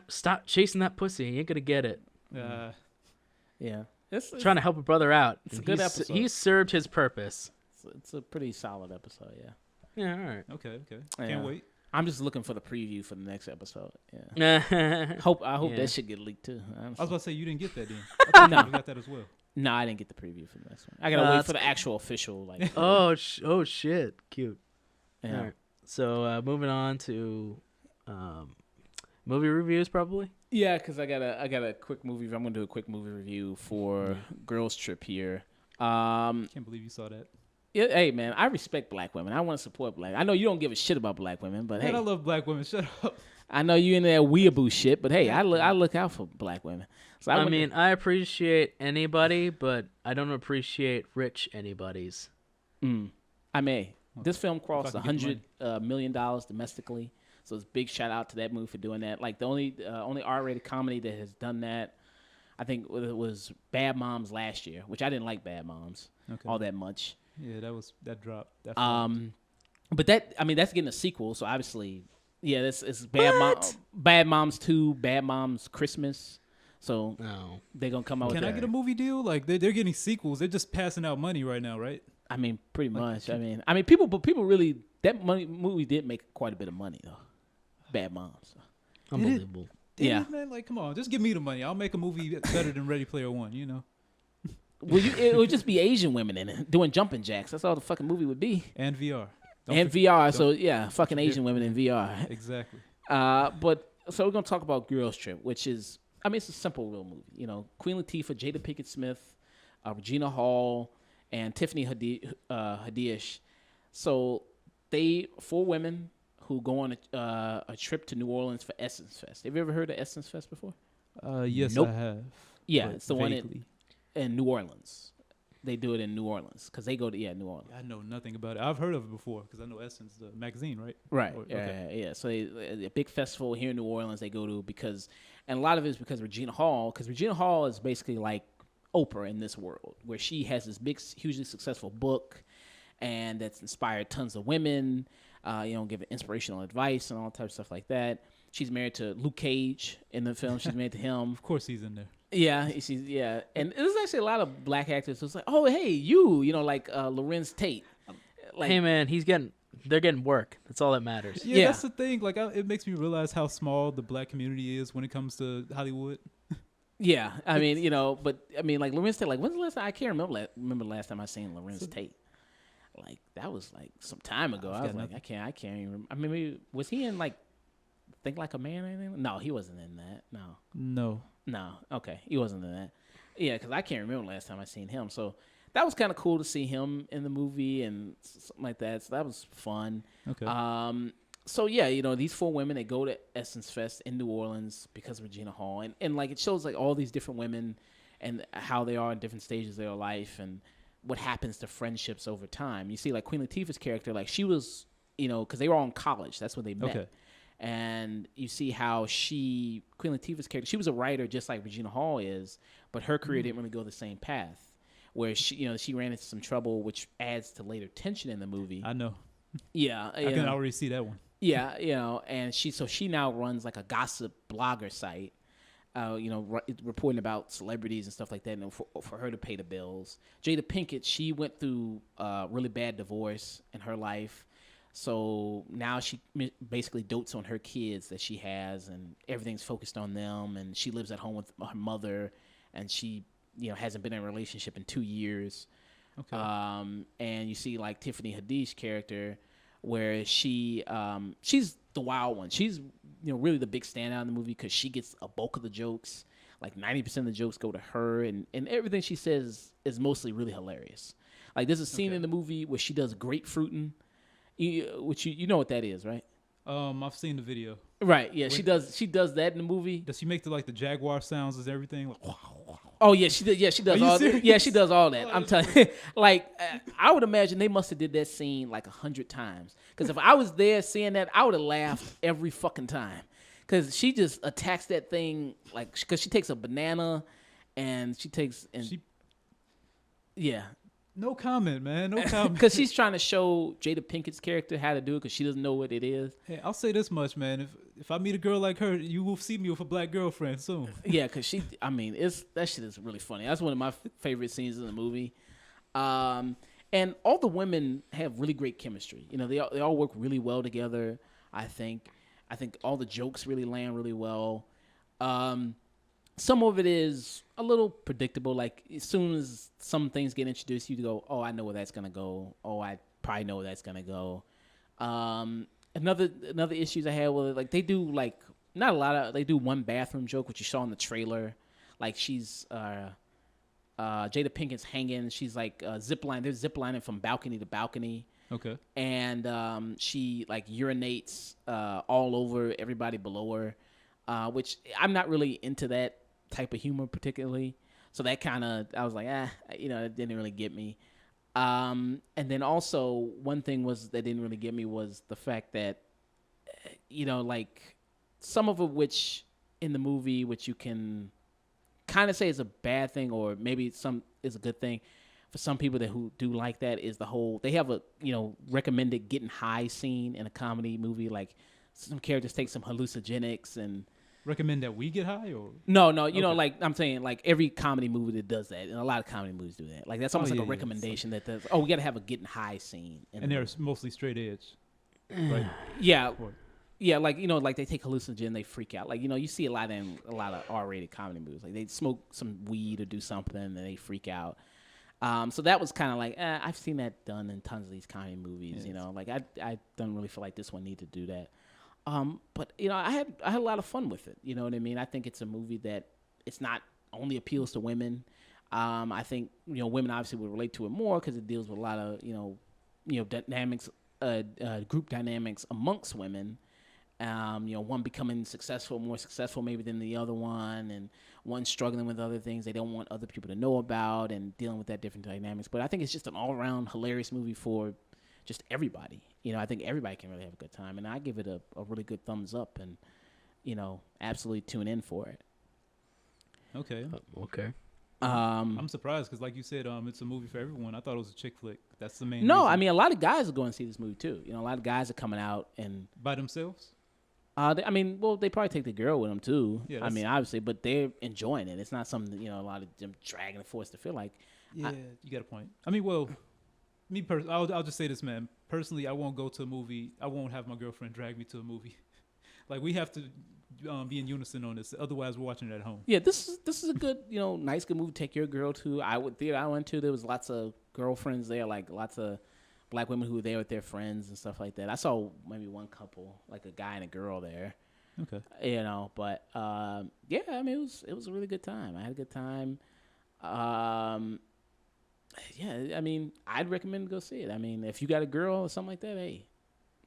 stop chasing that pussy. You ain't gonna get it. Yeah, it's Trying to help a brother out. It's a good episode. He served his purpose. it's a pretty solid episode. Yeah. Yeah, all right. Okay. Yeah. Can't wait. I'm just looking for the preview for the next episode. Yeah. I I hope Yeah. that should get leaked too. I was about to say you didn't get that then. I thought No. you got that as well. No, I didn't get the preview for the next one. I gotta wait that's for the actual official like. oh shit, cute. Yeah. All right. So moving on to movie reviews, probably. Yeah, because I got a quick movie. I'm gonna do a quick movie review for Girls Trip here. Can't believe you saw that. Yeah, hey man, I respect black women. I want to support black. I know you don't give a shit about black women, but Man, hey, I love black women. Shut up. I know you in that weeaboo shit. But hey, I look out for black women. So I went- mean, I appreciate anybody, but I don't appreciate rich anybody's. I may. This film crossed If I can get $100 million domestically, so it's a big shout out to that movie for doing that. Like the only R-rated comedy that has done that, I think it was Bad Moms last year, which I didn't like Bad Moms all that much. Yeah, that dropped. That flopped. But that's getting a sequel, so obviously, yeah, this is Bad Moms 2, Bad Moms Christmas. So No. they're gonna come out Can with I that. get a movie deal? Like they're getting sequels. They're just passing out money right now, right? I mean, pretty much. I mean, people really that movie did make quite a bit of money though. Bad Moms. Unbelievable. Yeah. Damn it, man. Like, come on, just give me the money. I'll make a movie better than Ready Player One. You know. Well, it would just be Asian women in it doing jumping jacks. That's all the fucking movie would be. And VR. And VR. So yeah, fucking Asian women in VR. Exactly. But so we're gonna talk about Girls Trip, which is, I mean, it's a simple little movie. You know, Queen Latifah, Jada Pinkett Smith, Regina Hall, and Tiffany Haddish. So they 4 women who go on a trip to New Orleans for Essence Fest. Have you ever heard of Essence Fest before? Yes, Nope. I have. Yeah, but it's the one vaguely. in New Orleans. They do it in New Orleans because they go to New Orleans. I know nothing about it. I've heard of it before because I know Essence, the magazine, right? Right. Or- Yeah. So a big festival here in New Orleans they go to because, and a lot of it is because Regina Hall, because Regina Hall is basically like Oprah in this world, where she has this big, hugely successful book, and that's inspired tons of women. Giving inspirational advice and all types of stuff like that. She's married to Luke Cage in the film. She's married to him. Of course, he's in there. Yeah, and there's actually a lot of black actors. So it's like, oh hey, you know, like Lorenz Tate. Like, Hey man, they're getting work. That's all that matters. Yeah, Yeah. that's the thing. Like, it makes me realize how small the black community is when it comes to Hollywood. yeah, I mean, but I mean, like Lorenz Tate. Like, when's the last time? I can't remember the last time I seen Lorenz Tate. Like that was like some time ago. I was like, I can't even remember. I mean, maybe, was he in like Think Like a Man or anything? No, he wasn't in that. No. Okay, he wasn't in that. Yeah, because I can't remember the last time I seen him. So that was kind of cool to see him in the movie and something like that. So that was fun. Okay. So yeah, these 4 women, they go to Essence Fest in New Orleans because of Regina Hall, and like it shows like all these different women and how they are in different stages of their life and what happens to friendships over time. You see, like Queen Latifah's character, like she was, because they were all in college. That's when they met. Okay. And you see how Queen Latifah's character, she was a writer just like Regina Hall is, but her career didn't really go the same path. Where she ran into some trouble, which adds to later tension in the movie. I know. Yeah, I can already see that one. yeah, and she now runs like a gossip blogger site, reporting about celebrities and stuff like that, and for her to pay the bills. Jada Pinkett, she went through a really bad divorce in her life. So now she basically dotes on her kids that she has, and everything's focused on them. And she lives at home with her mother, and she, hasn't been in a relationship in 2 years. Okay. And you see like Tiffany Haddish's character, where she's the wild one. She's really the big standout in the movie because she gets a bulk of the jokes. Like 90% of the jokes go to her, and everything she says is mostly really hilarious. Like there's a scene in the movie where she does grapefruiting. Which you know what that is, right? I've seen the video. Right, yeah. She does that in the movie. Does she make the jaguar sounds and everything? Like, Oh yeah, she did. Yeah, she does Are you all. serious? Yeah, she does all that. I'm telling you, like I would imagine they must have did that scene like 100 times. Because if I was there seeing that, I would have laughed every fucking time. Because she just attacks that thing because she takes a banana, and yeah. no comment, man. No comment. Because she's trying to show Jada Pinkett's character how to do it because she doesn't know what it is. Hey, I'll say this much, man. If I meet a girl like her, you will see me with a black girlfriend soon. Yeah, because that shit is really funny. That's one of my favorite scenes in the movie. And all the women have really great chemistry. They all work really well together. I think all the jokes really land really well. Some of it is a little predictable. Like as soon as some things get introduced, you go, "Oh, I know where that's gonna go. Oh, I probably know where that's gonna go." Another issues I had with it, like they do like not a lot of. They do one bathroom joke, which you saw in the trailer. Like she's Jada Pinkett's hanging. She's like zipline. They're ziplining from balcony to balcony. Okay. And she like urinates all over everybody below her, which I'm not really into that type of humor particularly. So that kind of, I was like, it didn't really get me. And then also one thing that didn't really get me was the fact that, like some of it, which in the movie, which you can kind of say is a bad thing, or maybe some is a good thing for some people who do like that, is the whole, they have a, recommended getting high scene in a comedy movie. Like some characters take some hallucinogenics and, Recommend that we get high or No, Okay. like I'm saying, like every comedy movie that does that, and a lot of comedy movies do that. Like that's almost like a yeah. recommendation that does. Oh, we got to have a getting high scene. and they're mostly straight edge. Right. yeah, Or- yeah, like like they take hallucinogen, they freak out. Like you see a lot of R-rated comedy movies. Like they smoke some weed or do something, and they freak out. So that was kind of like I've seen that done in tons of these comedy movies. Yes. Like I don't really feel like this one needed to do that. But I had a lot of fun with it. You know what I mean? I think it's a movie that it's not only appeals to women. I think women obviously would relate to it more because it deals with a lot of dynamics, group dynamics amongst women. One becoming more successful maybe than the other one, and one struggling with other things they don't want other people to know about, and dealing with that different dynamics. But I think it's just an all-around hilarious movie for just everybody. I think everybody can really have a good time, and I give it a really good thumbs up, and absolutely tune in for it. Okay. Okay. I'm surprised because, like you said, it's a movie for everyone. I thought it was a chick flick. That's the main. No, reason. I mean a lot of guys are going to see this movie too. A lot of guys are coming out and by themselves. They probably take the girl with them too. Yeah, obviously, but they're enjoying it. It's not something that, a lot of them dragging the force to feel like. Yeah, you got a point. I'll just say this, man. Personally, I won't go to a movie. I won't have my girlfriend drag me to a movie. Like, we have to be in unison on this. Otherwise, we're watching it at home. Yeah, this is a good, nice, good movie to take your girl to. Theater I went to, there was lots of girlfriends there, like lots of black women who were there with their friends and stuff like that. I saw maybe one couple, like a guy and a girl there. Okay. But it was a really good time. I had a good time. I'd recommend to go see it. If you got a girl or something like that, hey.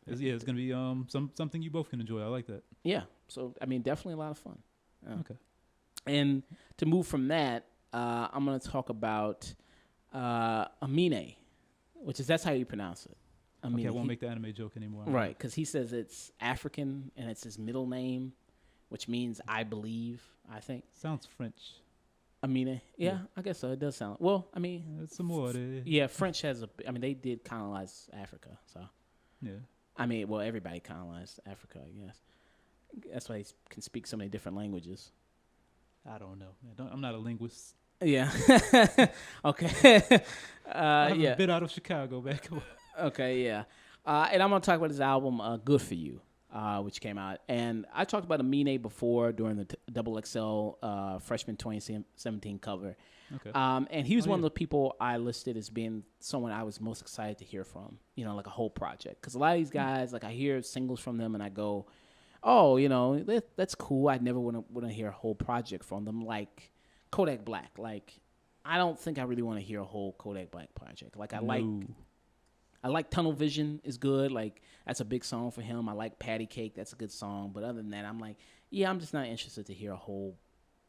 It's gonna be something you both can enjoy. I like that. Yeah. So definitely a lot of fun. Yeah. Okay. And to move from that, I'm gonna talk about Amine, that's how you pronounce it. Okay, I won't make the anime joke anymore. Right, because he says it's African and it's his middle name, which means I believe. I think sounds French. Amine, yeah, I guess so. It does sound it's more. Yeah, French has they did colonize Africa, so yeah. Everybody colonized Africa, I guess. That's why he can speak so many different languages. I don't know, man. I'm not a linguist. Yeah. Okay. I haven't been out of Chicago back. Okay, yeah. And I'm gonna talk about his album, "Good For You," which came out, and I talked about Amine before during the Double XL freshman 2017 cover. Okay. And he was one of the people I listed as being someone I was most excited to hear from. Like a whole project, because a lot of these guys, like I hear singles from them, and I go, "Oh, that's cool." I never want to hear a whole project from them, like Kodak Black. Like, I don't think I really want to hear a whole Kodak Black project. Like, I like Tunnel Vision is good. Like, that's a big song for him. I like Patty Cake. That's a good song. But other than that, I'm like, yeah, I'm just not interested to hear a whole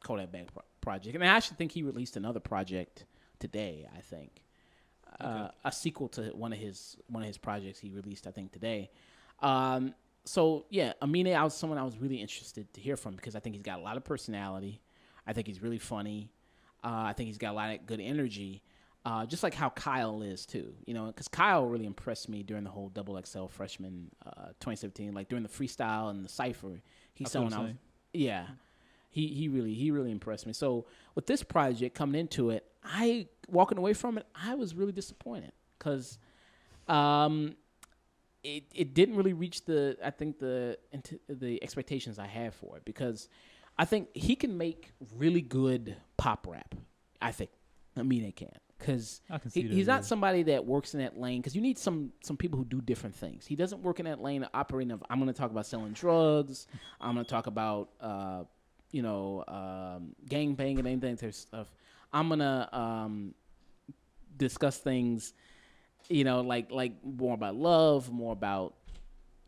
Kodak Black project. And I actually think he released another project today, I think. A sequel to one of his projects he released, I think, today. So, yeah, Amine, I was really interested to hear from because I think he's got a lot of personality. I think he's really funny. I think he's got a lot of good energy. Just like how Kyle is too, because Kyle really impressed me during the whole Double XL freshman 2017, like during the freestyle and the cipher. He's someone I was, yeah, he really impressed me. So with this project coming into it, walking away from it, I was really disappointed because it didn't really reach the expectations I had for it, because I think he can make really good pop rap. I think Amine can. Because he's not somebody that works in that lane, because you need some people who do different things. He doesn't work in that lane of operating of, I'm going to talk about selling drugs, I'm going to talk about gang banging, anything stuff. I'm going to discuss things, like more about love, more about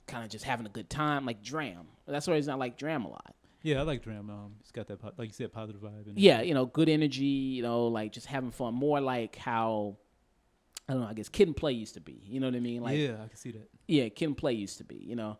kind of just having a good time, like Dram. That's why he's not like Dram a lot. Yeah, I like Dram. He's got that, like you said, positive vibe. Yeah, good energy, like just having fun. More like how, I don't know, I guess Kid and Play used to be. You know what I mean? Like, yeah, I can see that. Yeah, Kid and Play used to be, So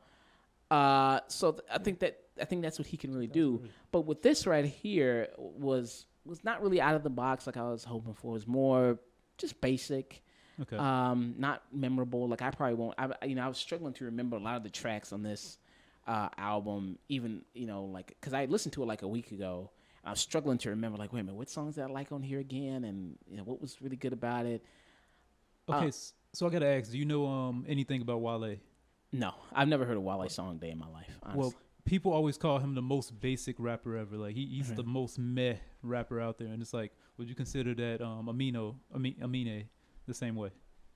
I think that's what he can really do. Right. But with this right here was not really out of the box like I was hoping for. It was more just basic. Okay. Not memorable. Like, I probably won't. I was struggling to remember a lot of the tracks on this album, even because I listened to it like a week ago. I was struggling to remember, like, wait a minute, what songs did I like on here again, and what was really good about it. Okay, so I gotta ask, do you know anything about Wale? No, I've never heard a Wale song a day in my life, honestly. Well, people always call him the most basic rapper ever. Like, he's the most meh rapper out there, and it's like, would you consider that Amine the same way?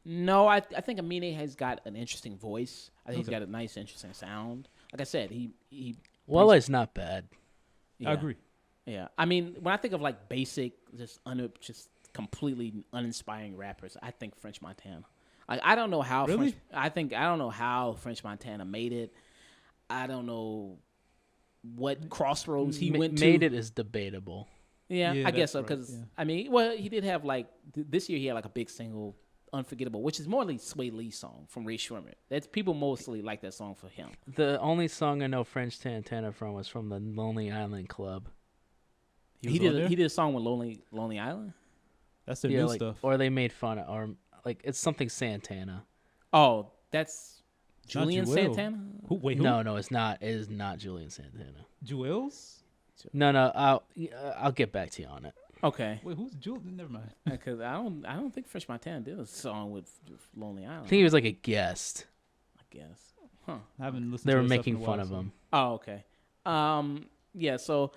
No, I think Amine has got an interesting voice. I think he's got a nice, interesting sound. Like I said, he Wale's not bad. Yeah. I agree. Yeah, I mean, when I think of like basic, just completely uninspiring rappers, I think French Montana. Like I don't know how Really? I don't know how French Montana made it. I don't know what crossroads he went Made to. it is debatable. Yeah, Yeah, I guess that's so. right, Because yeah. I mean, well, he did have like this year he had like a big single, "Unforgettable," which is more like Sway Lee's song from Ray Shremmer. That's people mostly like that song for him. The only song I know French Santana from was from the Lonely Island Club. He was on there? He did a song with Lonely Island. That's their Yeah, new like stuff. or they made fun of, or like it's something Santana. Oh, that's It's not Julian Jewel. Santana. Who? No, it's not. It is not Julian Santana. Jewels? No. I'll get back to you on it. Okay, Wait, who's Jewel? Never mind. because I don't think French Montana did a song with Lonely I Island. think he was like a guest. I guess. Huh. I haven't listened They to were his stuff making in a fun while, of so- him. Oh, okay. Yeah. So,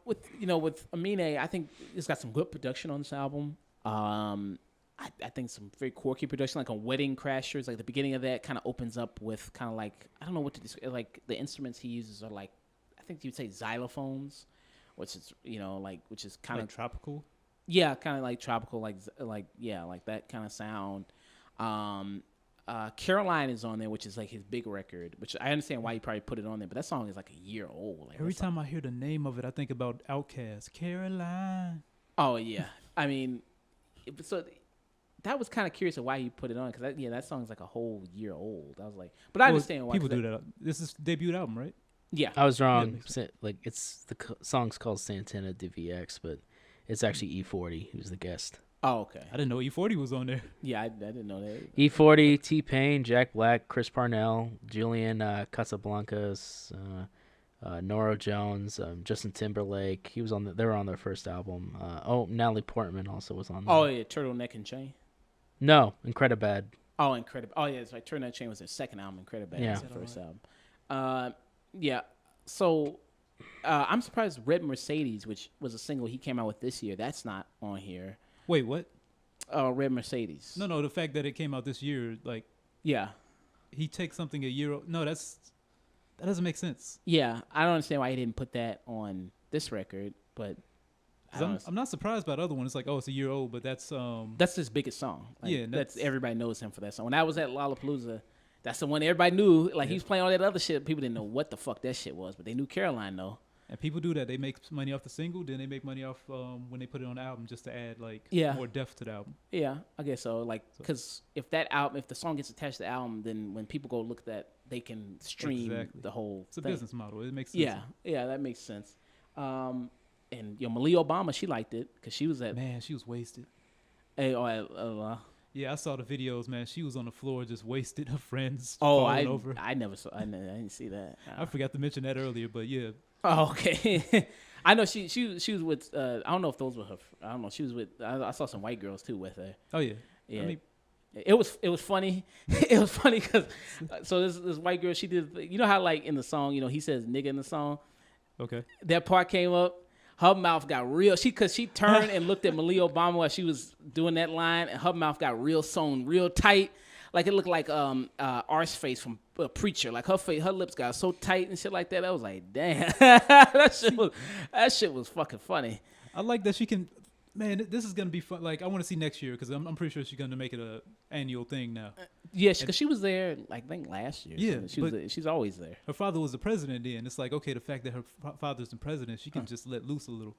with with Amine, I think it's got some good production on this album. I think some very quirky production, like on Wedding Crashers. Like the beginning of that kind of opens up with kind of like I don't know what to describe. Like the instruments he uses are like I think you'd say xylophones, which is which is kind Like of tropical? yeah, kind of like tropical, like yeah, like that kind of sound. Caroline is on there, which is like his big record, which I understand why he probably put it on there, but that song is like a year old. Like, Every that song- time I hear the name of it, I think about Outkast. Caroline. Oh yeah, I mean, so that was kind of curious of why he put it on because that song's like a whole year old. I was like, but I Well, understand why people 'cause do that. This is debut album, right? Yeah, I was wrong. makes Like it's the song's called Santana DVX, but it's actually E40 who's the guest. oh okay, I didn't know E40 was on there. yeah, I didn't know that. E40, T-Pain, Jack Black, Chris Parnell, Julian Casablancas, Nora Jones, Justin Timberlake. He was on. They were on their first album. Natalie Portman also was on there. Oh yeah, Turtleneck and Chain. No, Incredibad. Oh, Incredible. Oh yeah, it's right. Turtleneck and Chain was their second album. Incredible. Yeah. Was their first album. Yeah. So I'm surprised Red Mercedes, which was a single he came out with this year, that's not on here. Wait, what? Red Mercedes. No, the fact that it came out this year, like Yeah. he takes something a year. No, that doesn't make sense. Yeah. I don't understand why he didn't put that on this record, but I 'Cause don't know. I'm not surprised by the other one. It's like, oh, it's a year old, but that's That's his biggest song. Like, Yeah, that's that's- everybody knows him for that song. When I was at Lollapalooza, that's the one everybody knew. Like he was playing all that other shit. People didn't know what the fuck that shit was, but they knew Caroline though. and people do that. They make money off the single, then they make money off when they put it on the album just to add like Yeah. more depth to the album. Yeah, I guess so. Like, because if the song gets attached to the album, then when people go look at that, they can stream Exactly. the whole It's a thing. business model. It makes sense. Yeah, that makes sense. And Malia Obama, she liked it because she was at Man, she was wasted. Yeah, I saw the videos, man. She was on the floor just wasted. Her friends falling over. I never saw. I didn't see that. I forgot to mention that earlier, but yeah. Oh, okay. I know she was with. I don't know if those were her. I don't know. She was with. I saw some white girls too with her. Oh yeah. Yeah. I mean, It was funny. It was funny because so this white girl, she did, you know how like in the song, he says nigga in the song, okay. that part came up, her mouth got real, cause she turned and looked at Malia Obama while she was doing that line, and her mouth got real sewn real tight, like it looked like R's face from Preacher, like her lips got so tight and shit like that. I was like, damn, that shit was fucking funny. I like that she can. Man, this is gonna be fun. Like, I want to see next year because I'm pretty sure she's gonna make it a annual thing now. Yeah, because she was there, like, I think last year. Yeah, she's always there. Her father was the president then. It's like, okay, the fact that her father's the president, she can just let loose a little.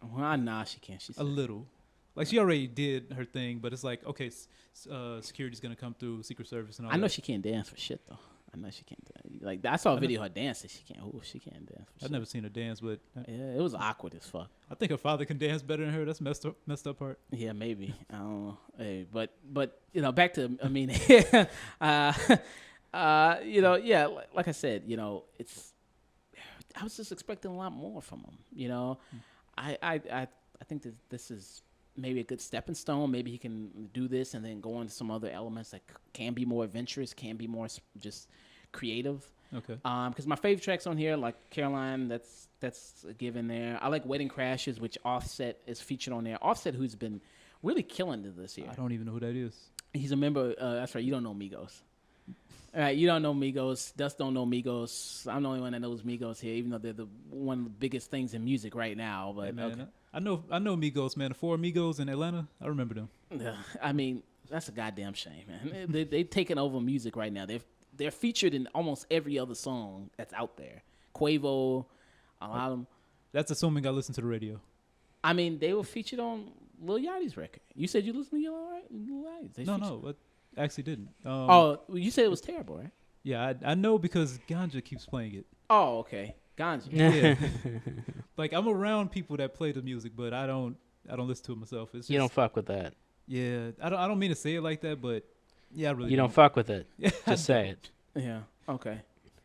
Well, nah, she can't. She's A little. Like, she already did her thing, but it's like, okay, security's gonna come through, Secret Service and all I know that. she can't dance for shit though. I know she can't. Like I saw a video of her dancing. She can't. Oh, she can't dance. For I've shit. never seen her dance, but Yeah, it was awkward as fuck. I think her father can dance better than her. That's messed up part. Yeah, maybe. I don't know. Hey, but back to yeah. Like I said, it's. I was just expecting a lot more from him. I think that this is maybe a good stepping stone. Maybe he can do this and then go on to some other elements that can be more adventurous, can be more just creative. Okay. Because my favorite tracks on here, like Caroline, that's a given there. I like Wedding Crashes, which Offset is featured on there. Offset, who's been really killing it this year. I don't even know who that is. He's a member. That's right. You don't know Migos. All right, you don't know Migos. Dust don't know Migos. I'm the only one that knows Migos here, even though they're one of the biggest things in music right now. But Hey, man, okay. I know Migos, man. The 4 Migos in Atlanta, I remember them. I mean, that's a goddamn shame, man. They're taking over music right now. They're featured in almost every other song that's out there. Quavo, a lot of them. That's assuming I listen to the radio. I mean, they were featured on Lil Yachty's record. You said you listened to Lil Yachty's. They featured- No, I actually didn't. Oh, you said it was terrible, right? Yeah, I know because Ganja keeps playing it. Oh, okay. Ganja. Yeah, like I'm around people that play the music, but I don't listen to it myself. It's just, You don't fuck with that. Yeah, I don't mean to say it like that, but yeah, I really You don't fuck with it. Yeah, Just say it. Yeah. Okay.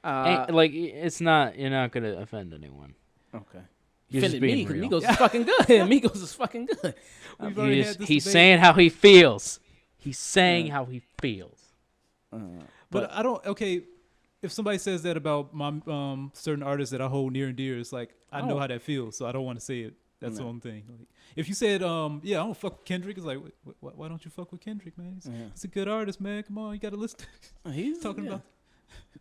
Like it's not. You're not gonna offend anyone. Okay. You're just Offended being me because real. Migos is fucking good. Migos is fucking good. We've already had this He's debate. saying how he feels. He's saying how he feels. But I don't. Okay, if somebody says that about my certain artists that I hold near and dear, it's like I know how that feels, so I don't want to say it. That's the only thing. Like, if you said, yeah, I don't fuck with Kendrick, it's like, why don't you fuck with Kendrick, man? He's a good artist, man. Come on, you gotta listen. He's talking about.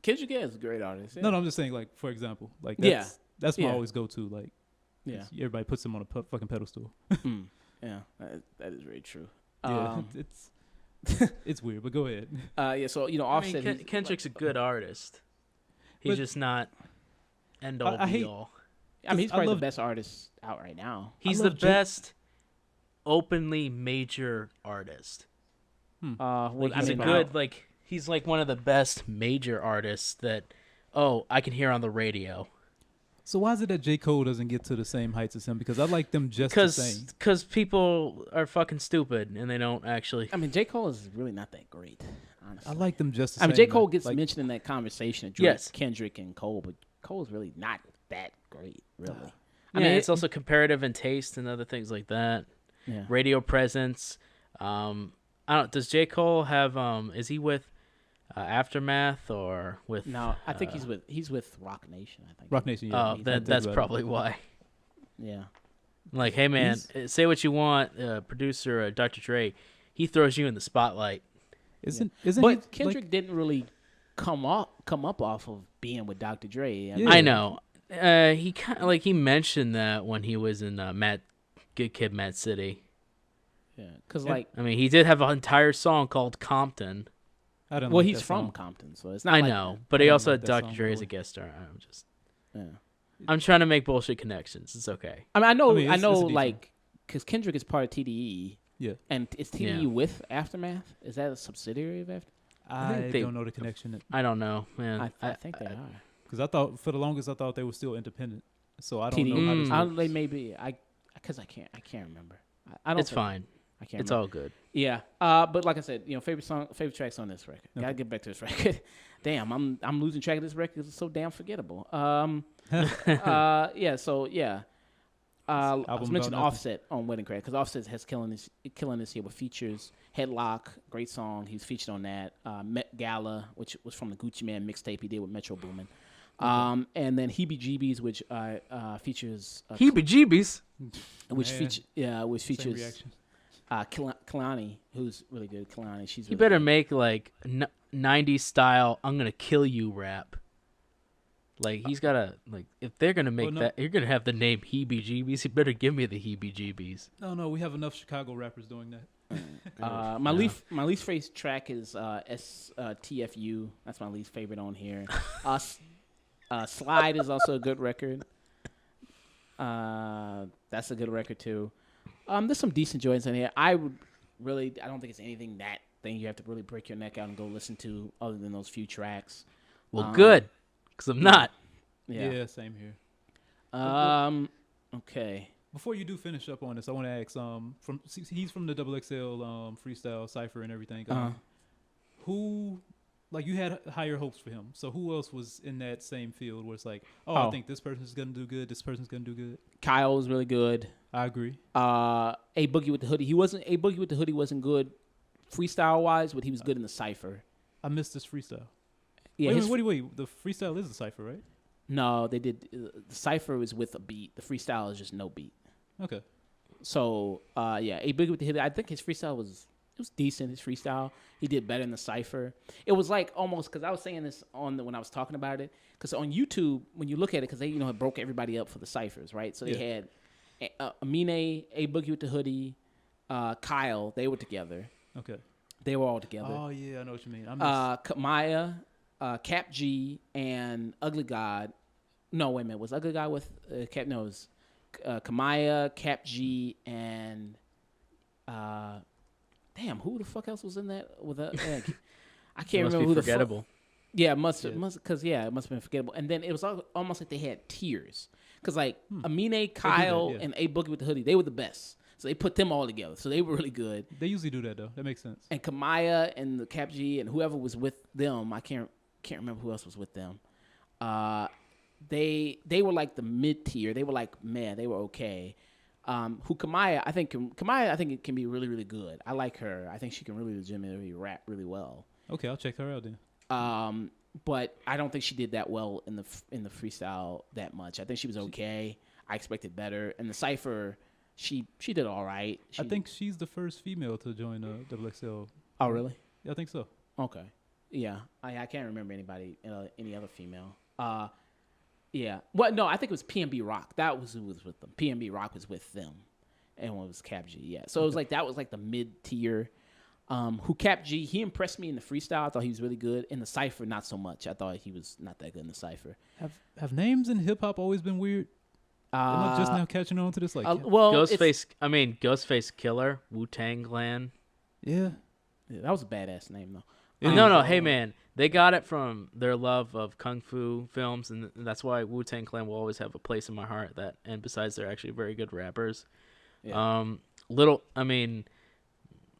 Kendrick is a great artist. Yeah. No, I'm just saying, like, for example, like that's my always go to. Like, Yeah. everybody puts him on a fucking pedestal. Yeah, that is very true. Yeah, it's weird, but go ahead. Yeah. So Offset. he's- Kendrick's a good artist. He's But- just not end all I be hate- all. I mean, he's probably love- the best artist out right now. He's I the love Jay- best openly major artist. Well, Like, I he's mean, a good like he's like one of the best major artists that I can hear on the radio. So why is it that J. Cole doesn't get to the same heights as him? Because I like them just the same. Because people are fucking stupid and they don't actually. I mean, J. Cole is really not that great, honestly. I like them just the I same. mean, J. Cole man. gets Like, mentioned in that conversation of Drake, Yes. Kendrick, and Cole, but Cole's really not that great, really. I mean, it's also comparative in taste and other things like that. Yeah. Radio presence. I don't. Does J. Cole have? Is he with Aftermath or with? No, I think he's with Rock Nation. I think. Rock Nation. Yeah, Oh, that's probably why. Yeah. Like, hey man, say what you want. Producer Dr. Dre, he throws you in the spotlight. Isn't But he, Kendrick didn't really come up off of being with Dr. Dre. Yeah. I know. He kind of he mentioned that when he was in Good Kid, Mad City. Yeah, because Yeah. I mean, he did have an entire song called Compton. I don't. well, like he's that from song. Compton, so it's not. I like know, that. but he don't also like had that Dr. song, Dre as really. a guest star. Yeah. I'm trying to make bullshit connections. It's okay. I mean, I know, it's a decent like, because Kendrick is part of TDE, Yeah, and is TDE Yeah. with Aftermath? Is that a subsidiary of Aftermath? I think they- don't know the connection I don't know, man. I think they are. because I thought for the longest I thought they were still independent. So I don't know how TDE. this Mm. works. They may be. Because I can't remember. I don't. It's think- fine. I can't. It's remember. all good. Yeah. But like I said, favorite tracks on this record. Gotta get back to this record. Damn, I'm losing track of this record 'cause it's so damn forgettable. Yeah. So yeah. I was album mentioning about nothing. Offset on Wedding Crack because Offset has killing this year with features. Headlock, great song. He's featured on that. Met Gala, which was from the Gucci Man mixtape he did with Metro Boomin. And then Heebie Jeebies, which features Heebie-jeebies. which Same features reaction. Kalani, who's really good. Kalani, she's You really better good. make 90s style I'm gonna kill you rap. Like he's gotta if they're gonna make no. that, you're gonna have the name Heebie-jeebies. You better give me the Heebie-jeebies. No, we have enough Chicago rappers doing that. My least favorite track is STFU. That's my least favorite on here. Slide is also a good record. That's a good record too. There's some decent joints in here. I don't think it's anything that thing you have to really break your neck out and go listen to other than those few tracks. Well, good, because I'm not. Yeah, same here. Okay. Before you do finish up on this, I want to ask. He's from the XXL freestyle cipher and everything. Who, you had higher hopes for him? So who else was in that same field where it's like, I think this person's gonna do good. This person's gonna do good. Kyle was really good. I agree. A Boogie with the Hoodie. A Boogie with the Hoodie wasn't good freestyle wise, but he was good in the cipher. I missed this freestyle. Yeah. Wait. The freestyle is a cipher, right? No, they did. The cipher was with a beat. The freestyle is just no beat. Okay. So, A Boogie with the Hoodie. I think his freestyle was was decent. His freestyle, he did better in the cipher. It was like almost because I was saying this when I was talking about it. Because on YouTube, when you look at it, because they it broke everybody up for the ciphers, right? So they had Amine, A Boogie with the Hoodie, Kyle. They were together. Okay. They were all together. Oh yeah, I know what you mean. Kamaya, Cap G, and Ugly God. No, wait a minute. Was Ugly God with Cap? No, it was Kamaya, Cap G, and damn, who the fuck else was in that? With I can't remember who the fuck. Forgettable. Yeah, it must have been forgettable. And then it was almost like they had tiers, because like Amine, Kyle, and A Boogie with the Hoodie, they were the best. So they put them all together. So they were really good. They usually do that though. That makes sense. And Kamaya and the Cap G and whoever was with them, I can't remember who else was with them. They were like the mid tier. They were like, man, they were okay. Kamaya, I think it can be really, really good. I like her. I think she can really legitimately rap really well. Okay, I'll check her out then. But I don't think she did that well in the freestyle that much. I think she was okay. I expected better. And the cipher, she did all right. I think she's the first female to join Double XL. Oh, really? Yeah, I think so. Okay. Yeah, I can't remember any other female. Yeah. Well, no, I think it was PNB Rock. That was who was with them. PNB Rock was with them, and one was Cap G. Yeah. So it was like that was like the mid tier. Who Cap G? He impressed me in the freestyle. I thought he was really good. In the cipher, not so much. I thought he was not that good in the cipher. Have names in hip hop always been weird? I'm not just now catching on to this. Like, well, Ghostface Killer, Wu-Tang Clan. Yeah, that was a badass name though. No, hey man, they got it from their love of kung fu films, and that's why Wu-Tang Clan will always have a place in my heart. And besides, they're actually very good rappers. Yeah.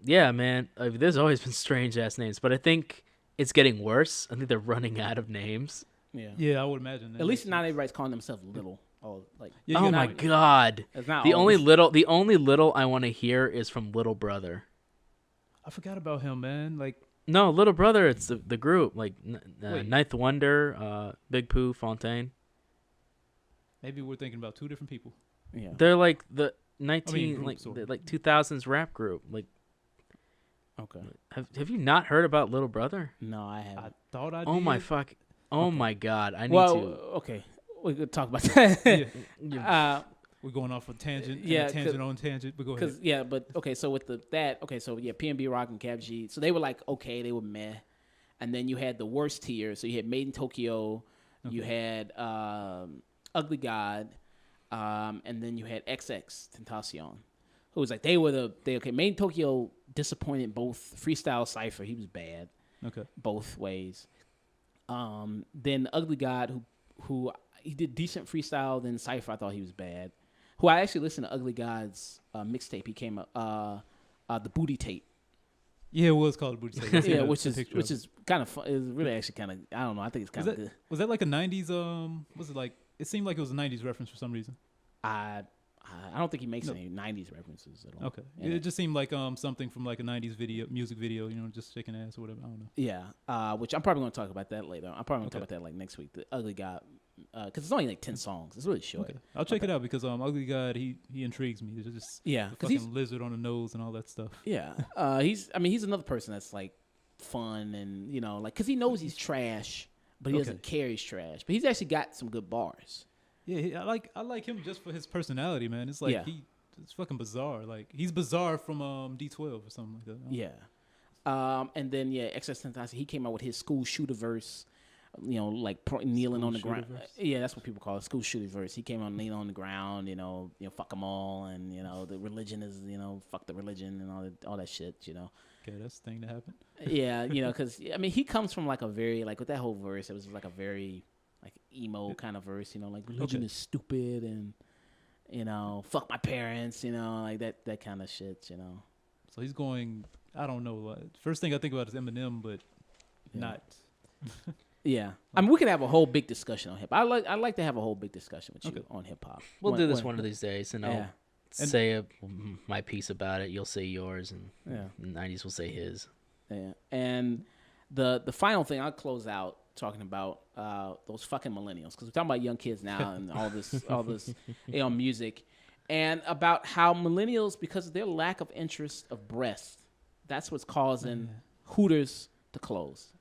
Yeah, man. There's always been strange ass names, but I think it's getting worse. I think they're running out of names. Yeah, I would imagine that. At least not everybody's calling themselves Little. Oh, like oh my god! The only little I want to hear is from Little Brother. I forgot about him, man. Like. No, Little Brother, it's the group, like Ninth Wonder, Big Pooh, Fontaine. Maybe we're thinking about two different people. Yeah, they're like the 2000s rap group. Like, okay, have you not heard about Little Brother? No, I haven't. I thought I did. My god, I need to. Okay, we could talk about that. We're going off a tangent. Yeah, tangent on tangent. But go ahead. Yeah, but okay. So with PNB Rock and Cap G. So they were like okay, they were meh, and then you had the worst tier. So you had Made in Tokyo, you had Ugly God, and then you had XX Tentacion, who was like Made in Tokyo disappointed both freestyle cipher. He was bad. Okay. Both ways. Then Ugly God, who he did decent freestyle. Then cipher, I thought he was bad. Who I actually listened to Ugly God's mixtape. He came up the Booty Tape. Yeah, it was called Booty Tape. Yeah, which is kind of fun. It was really actually kind of, I don't know. I think it's kind of good. Was that like a '90s? Was it like? It seemed like it was a '90s reference for some reason. I don't think he makes any '90s references at all. Okay, it just seemed like something from like a '90s music video. Just shaking ass or whatever. I don't know. Yeah, which I'm probably going to talk about that later. I'm probably going to talk about that like next week. The Ugly God. Because it's only like 10 songs. It's really short. Okay. I'll check it out because Ugly God, he intrigues me. It's just the fucking lizard on the nose and all that stuff. Yeah. He's another person that's like fun and, like, because he knows he's trash, but he doesn't care he's trash. But he's actually got some good bars. Yeah, I like him just for his personality, man. It's like it's fucking bizarre. Like he's bizarre from D12 or something like that. Yeah. And then XXXTentacion, he came out with his school shooter verse. Like kneeling school on the ground. verse? Yeah, that's what people call it, school shooter verse. He came out kneeling on the ground, fuck them all, and the religion is, fuck the religion and all that shit, Okay, that's the thing that happened. Yeah, because he comes from like a very like with that whole verse, it was like a very like emo kind of verse, like religion is stupid and fuck my parents, like that kind of shit, So he's going. I don't know. First thing I think about is Eminem, but not. Yeah, we could have a whole big discussion on hip hop. I like to have a whole big discussion with you on hip hop. We'll do this one of these days, and I'll say my piece about it. You'll say yours, and the 90s will say his. Yeah, and the final thing I'll close out talking about those fucking millennials, because we're talking about young kids now and all this music, and about how millennials, because of their lack of interest of breasts, That's what's causing Hooters to close.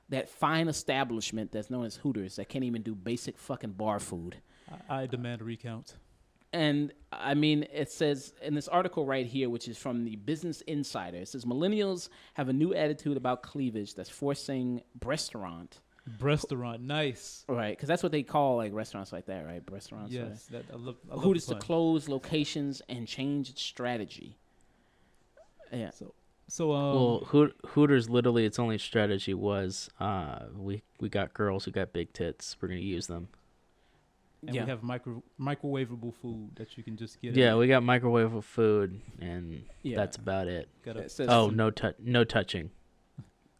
That fine establishment that's known as Hooters that can't even do basic fucking bar food. I demand a recount. And I mean, it says in this article right here, which is from the Business Insider, it says millennials have a new attitude about cleavage that's forcing Restaurant, nice. right? Because that's what they call like restaurants like that, right? Restaurants. Yes, right? I love Hooters the to pun. close locations and change its strategy. Yeah. So Well, Hooters literally its only strategy was we got girls who got big tits. We're gonna use them. and we have microwavable food that you can just get. Yeah, we got microwavable food, and Yeah. that's about it. Got It a says- Oh, no touching.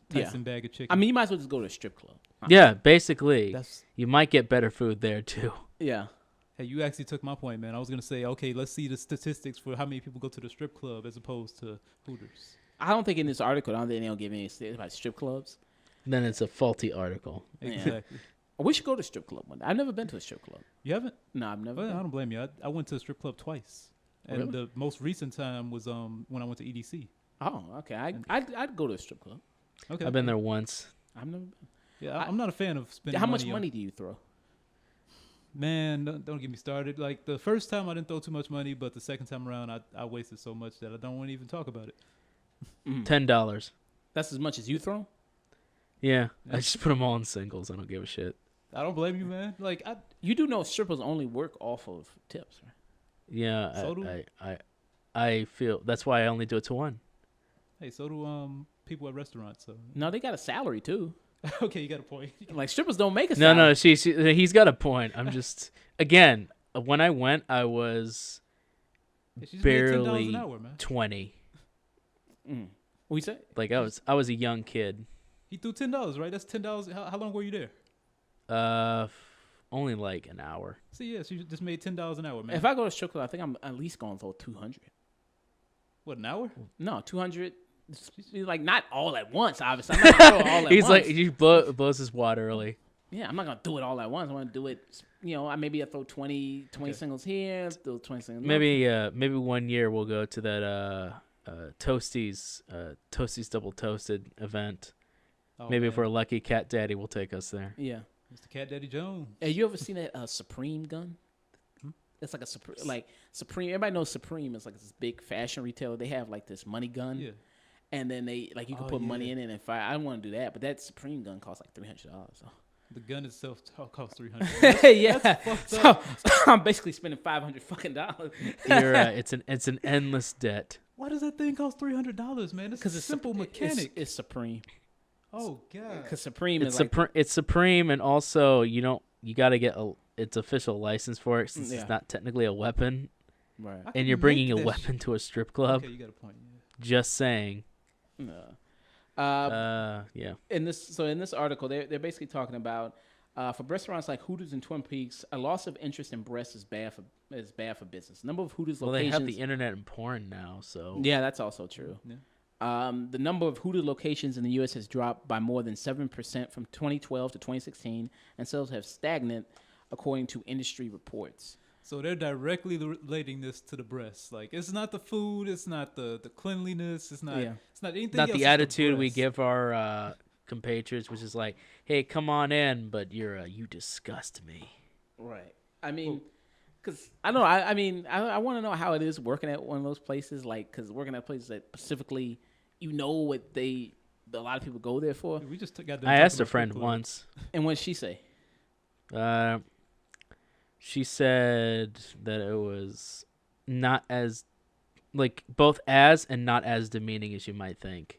Tyson bag of chicken. I mean, you might as well just go to a strip club. Yeah, basically, That's you might get better food there too. Yeah. hey, you actually took my point, man. I was gonna say, okay, let's see the statistics for how many people go to the strip club as opposed to Hooters. I don't think in this article, I don't think they'll give any stats about strip clubs. Then it's a faulty article. Yeah. Exactly. We should go to a strip club one day. I've never been to a strip club. You haven't? No, I've never Well, I been. don't blame you. I went to a strip club twice, and Really? the most recent time was when I went to EDC. Oh, okay. I'd go to a strip club. Okay, I've been there once. I've never been. Yeah, I'm not a fan of spending. How much on- money do you throw? Man, don't get me started. Like the first time, I didn't throw too much money, but the second time around, I wasted so much that I don't want to even talk about it. $10. That's as much as you throw? Yeah, I just put them all in singles. I don't give a shit. I don't blame you, man. Like You do know strippers only work off of tips, right? Yeah, So do- I feel that's why I only do it to one. hey, so do people at restaurants. So No, they got a salary too. okay, you got a point. Like strippers don't make a No, salary. no, he's got a point. I'm just again when I went, I was Hey, she just made $10 barely an hour, man. 20. What you say? Like I was a young kid. He threw $10, right? That's $10. How long were you there? Only like an hour. See, yeah, she just made $10 an hour, man. If I go to strip club, I think I'm at least going to throw 200. What, an hour? No, 200. Like not all at once, obviously. I'm not gonna throw it all at He's once. like he blows his wad early. Yeah, I'm not gonna do it all at once. I want to do it. Maybe I throw 20 singles here, throw 20 singles. Maybe 1 year we'll go to that Toasties Double Toasted event. Oh, Maybe man. if we're lucky, Cat Daddy will take us there. Yeah. Mr. Cat Daddy Jones. Hey, you ever seen that Supreme gun? It's like Supreme. Everybody knows Supreme is like this big fashion retailer. They have like this money gun, Yeah. and then they like you can Oh, put money yeah. in it and fire. I don't want to do that, but that Supreme gun costs like $300. So. The gun itself costs $300. Yeah, so I'm basically spending $500 fucking dollars. You're it's an endless debt. Why does that thing cost $300, man? It's a simple mechanic. It's Supreme. Oh god. Because Supreme It's is like it's Supreme, and also you got to get its official license for it since Yeah. it's not technically a weapon, right. I and can you're bringing make a that weapon to a strip club. Okay, you got a point. Yeah. Just saying. No. Yeah. In this article, they're basically talking about for restaurants like Hooters and Twin Peaks, a loss of interest in breasts is bad for business. Number of Hooters Well, they locations. have the internet and porn now, so Yeah, that's also true. Yeah. The number of Hooters locations in the U.S. has dropped by more than 7% from 2012 to 2016, and sales have stagnant, according to industry reports. So they're directly relating this to the breasts. Like it's not the food, it's not the cleanliness, it's not it's not anything not else. the it's attitude we breasts. give our compatriots, which is like, "Hey, come on in," but you disgust me. Right. I mean, because I don't know. I want to know how it is working at one of those places, like, because working at places that specifically, what a lot of people go there for. We just got. I asked a friend once. And what did she say? She said that it was not as, like, both as and not as demeaning as you might think.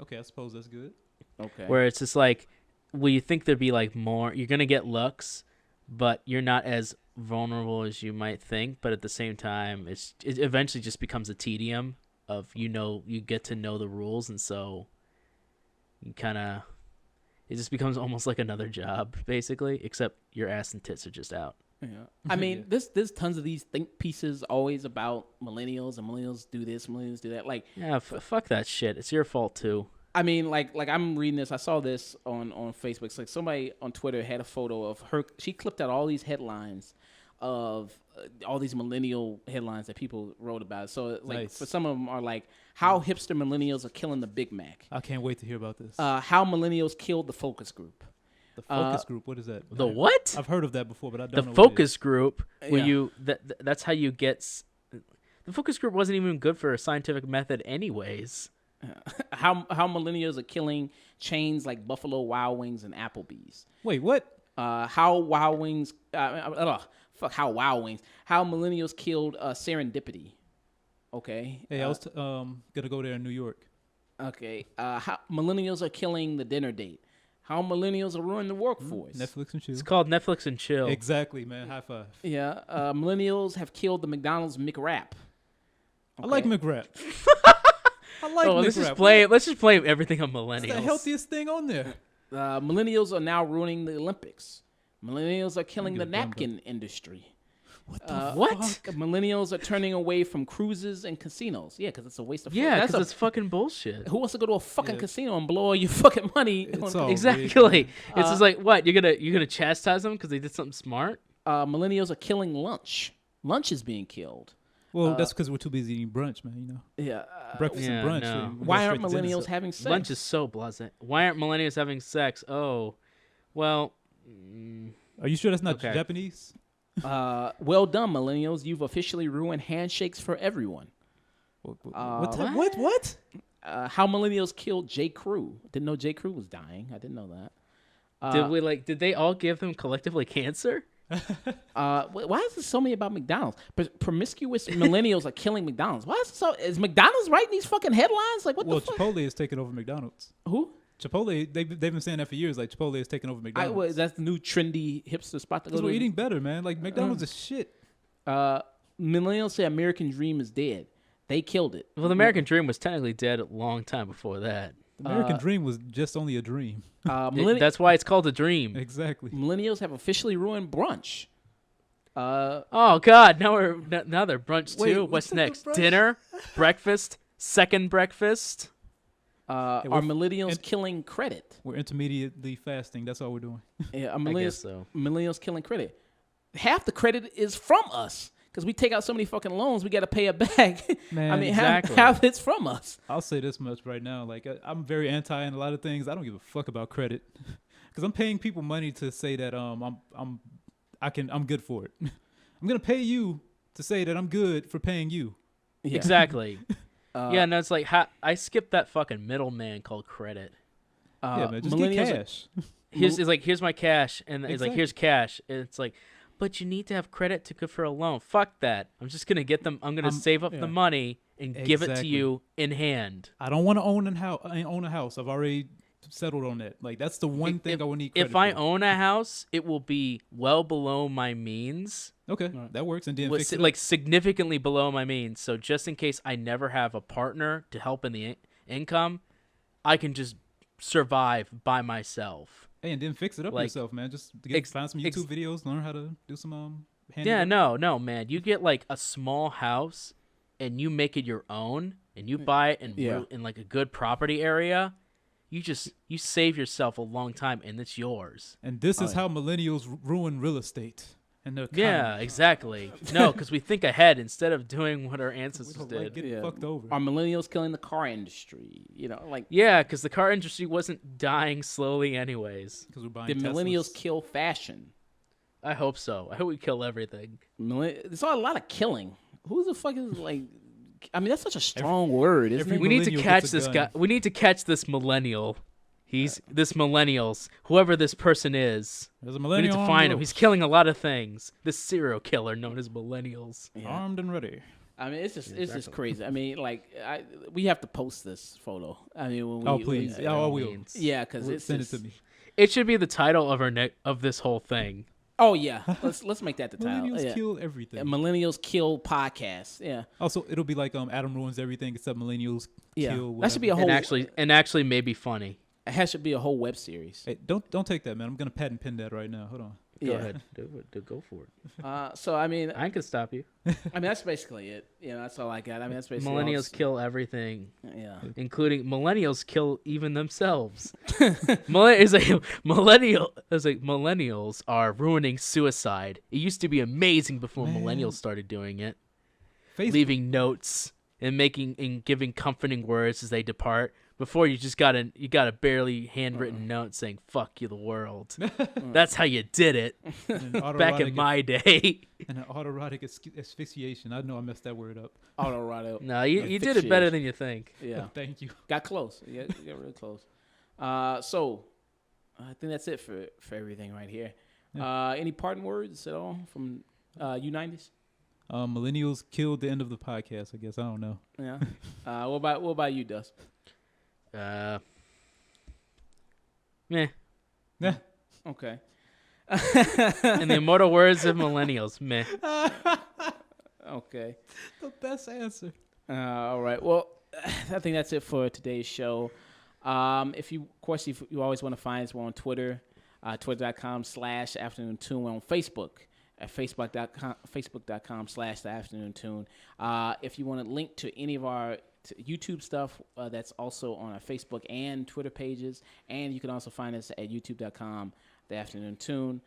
Okay, I suppose that's good. Okay. Where it's just like, well, you think there'd be like more, you're gonna get looks, but you're not as vulnerable as you might think. But at the same time, it eventually just becomes a tedium of you get to know the rules, and so you kind of, it just becomes almost like another job basically, except your ass and tits are just out. Yeah. I mean, there's tons of these think pieces always about millennials, and millennials do this, millennials do that. Like, Yeah, fuck that shit. It's your fault too. I mean, like I'm reading this. I saw this on Facebook. It's like somebody on Twitter had a photo of her. She clipped out all these headlines of all these millennial headlines that people wrote about. So like Nice. for some of them are like how hipster millennials are killing the Big Mac. I can't wait to hear about this. How millennials killed the focus group. The focus group. What is that? The what? I've heard of that before, but I The don't know. what it focus group, where Yeah. you that's how you get. The focus group wasn't even good for a scientific method, anyways. How millennials are killing chains like Buffalo Wild Wings and Applebee's. is. Wait, what? How Wild Wings, how Wild Wings, how millennials killed Serendipity. Okay. Hey, I was gonna go there in New York. Okay. How millennials are killing the dinner date. How millennials are ruining the workforce. Netflix and chill. It's called Netflix and Chill. Exactly, man. High five. Yeah. Millennials have killed the McDonald's McWrap. I like McWrap. I like Oh, McWrap. let's just blame everything on It's millennials. the healthiest thing on there. Millennials are now ruining the Olympics. Millennials are killing the Look at them, napkin industry. What the What? Millennials are turning away from cruises and casinos. Yeah, because it's a waste of Yeah, that's because it's fucking bullshit. who wants to go to a fucking Yeah. casino and blow all your fucking money? It's all Exactly. It's just like, what, you're gonna chastise them because they did something smart? Millennials are killing lunch. Lunch is being killed. Well, that's because we're too busy eating brunch, man. You know, Yeah. breakfast yeah, and brunch. no. we go Why aren't straight to dinner. millennials having sex? Lunch is so blasé. Why aren't millennials having sex? Oh, well, Are you sure that's not Okay. Japanese? Well done, millennials. You've officially ruined handshakes for everyone. What? How millennials killed J. Crew. Didn't know J. Crew was dying. I didn't know that. did they all give them collectively cancer? Why is there so many about McDonald's? Promiscuous millennials are killing McDonald's. Why is it so? Is McDonald's writing these fucking headlines? Like what Well, the fuck? Chipotle is taking over McDonald's. Who? Chipotle, they've been saying that for years. Like Chipotle is taking over McDonald's. That's the new trendy hipster spot to go Because to. we're eating better, man. Like McDonald's is shit. Millennials say American Dream is dead. They killed it. Well, the American Dream was technically dead a long time before that. The American dream was just only a dream. That's why it's called a dream. Exactly. Millennials have officially ruined brunch. Oh God! Now they're brunch Wait, too. what's What's the next? brunch? Dinner, breakfast, second breakfast. Are millennials killing credit? We're intermediately fasting. That's all we're doing. Yeah, are I millennials, guess so. millennials killing credit. Half the credit is from us because we take out so many fucking loans. We got to pay it back. Man, I mean, exactly. half it's from us. I'll say this much right now. Like I'm very anti in a lot of things. I don't give a fuck about credit because I'm paying people money to say that I'm good for it. I'm gonna pay you to say that I'm good for paying you. Yeah. Exactly. Yeah, no, it's like I skipped that fucking middleman called credit. Yeah, man, just millennials get are- cash. Here's my cash, and it's like, here's cash, and it's like, but you need to have credit to go for a loan. Fuck that. I'm just gonna get them. I'm gonna save up yeah. the money and give it to Exactly. you in hand. I don't want to own a house. I've already settled on that. Like that's the one thing I would need credit If I for. own a house, it will be well below my means. Okay, that works. And then fix it up. Like significantly below my means. So just in case I never have a partner to help in the income, I can just survive by myself. Hey, and then fix it up like, yourself, man. Just find some ex- YouTube videos, learn how to do some Yeah, handiwork. no, man. You get like a small house and you make it your own and you buy it in like a good property area. You save yourself a long time and it's yours. And this is how millennials ruin real estate. And the Yeah, economy. exactly. No, because we think ahead instead of doing what our ancestors Like did. getting fucked over. Are millennials killing the car industry? You know, like Yeah, because the car industry wasn't dying slowly anyways. Because we're buying did millennials Teslas. kill fashion? I hope so. I hope we kill everything. There's a lot of killing. Who the fuck is like? I mean, that's such a strong word, isn't every it? We need to millennial catch gets a this gun. guy. We need to catch this millennial. He's this millennials, whoever this person is. There's a We need millennial to on find the him. He's killing a lot of things. This serial killer known as millennials. road. Armed and ready. I mean, it's just crazy. I mean, like we have to post this photo. I mean, when we, Oh, please. by Yeah, all I will. means. yeah, because it's Send it just, to me. It should be the title of our of this whole thing. Oh yeah, let's make that the title. Millennials Yeah. kill everything. Millennials kill podcasts. Yeah, Also, it'll be like Adam ruins everything except millennials yeah. kill. That should be a whatever. whole. And actually maybe funny. That should be a whole web series. Hey, don't take that, man. I'm gonna patent pin that right now. Hold on. Go Yeah. ahead. Go for it. So I mean, I can stop you. that's basically it. That's all I got. I mean, that's basically Millennials kill everything, Yeah. including millennials kill even themselves. Millennials are ruining suicide. It used to be amazing before Man. millennials started doing it, Facebook. leaving notes and giving comforting words as they depart. Before you just got a barely handwritten note saying "fuck you, the world." That's how you did it And an back in autoerotic- my day. and an autoerotic asphyxiation. I know I messed that word up. Colorado. No, you did it better than you think. Yeah. Thank you. Got close. Yeah, you got really close. So I think that's it for everything right here. Any parting words at all from U90s? Millennials killed the end of the podcast. I guess I don't know. Yeah. What about you, Dust? Meh. Yeah. Okay. In the immortal words of millennials, meh. Okay. The best answer. All right. Well, I think that's it for today's show. If you always want to find us, we're on Twitter, twitter.com/afternoon-tune. We're on Facebook at facebook.com/the-afternoon-tune. If you want to link to any of our YouTube stuff, that's also on our Facebook and Twitter pages. And you can also find us at youtube.com/the-afternoon-tune.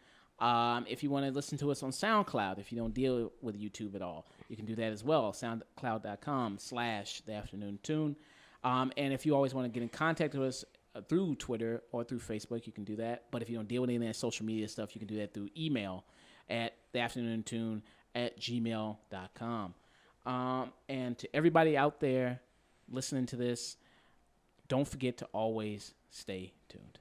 If you want to listen to us on SoundCloud, if you don't deal with YouTube at all, you can do that as well. SoundCloud.com/the-afternoon-tune. And if you always want to get in contact with us through Twitter or through Facebook, you can do that. But if you don't deal with any of that social media stuff, you can do that through email at theafternoontune@gmail.com. And to everybody out there listening to this, don't forget to always stay tuned.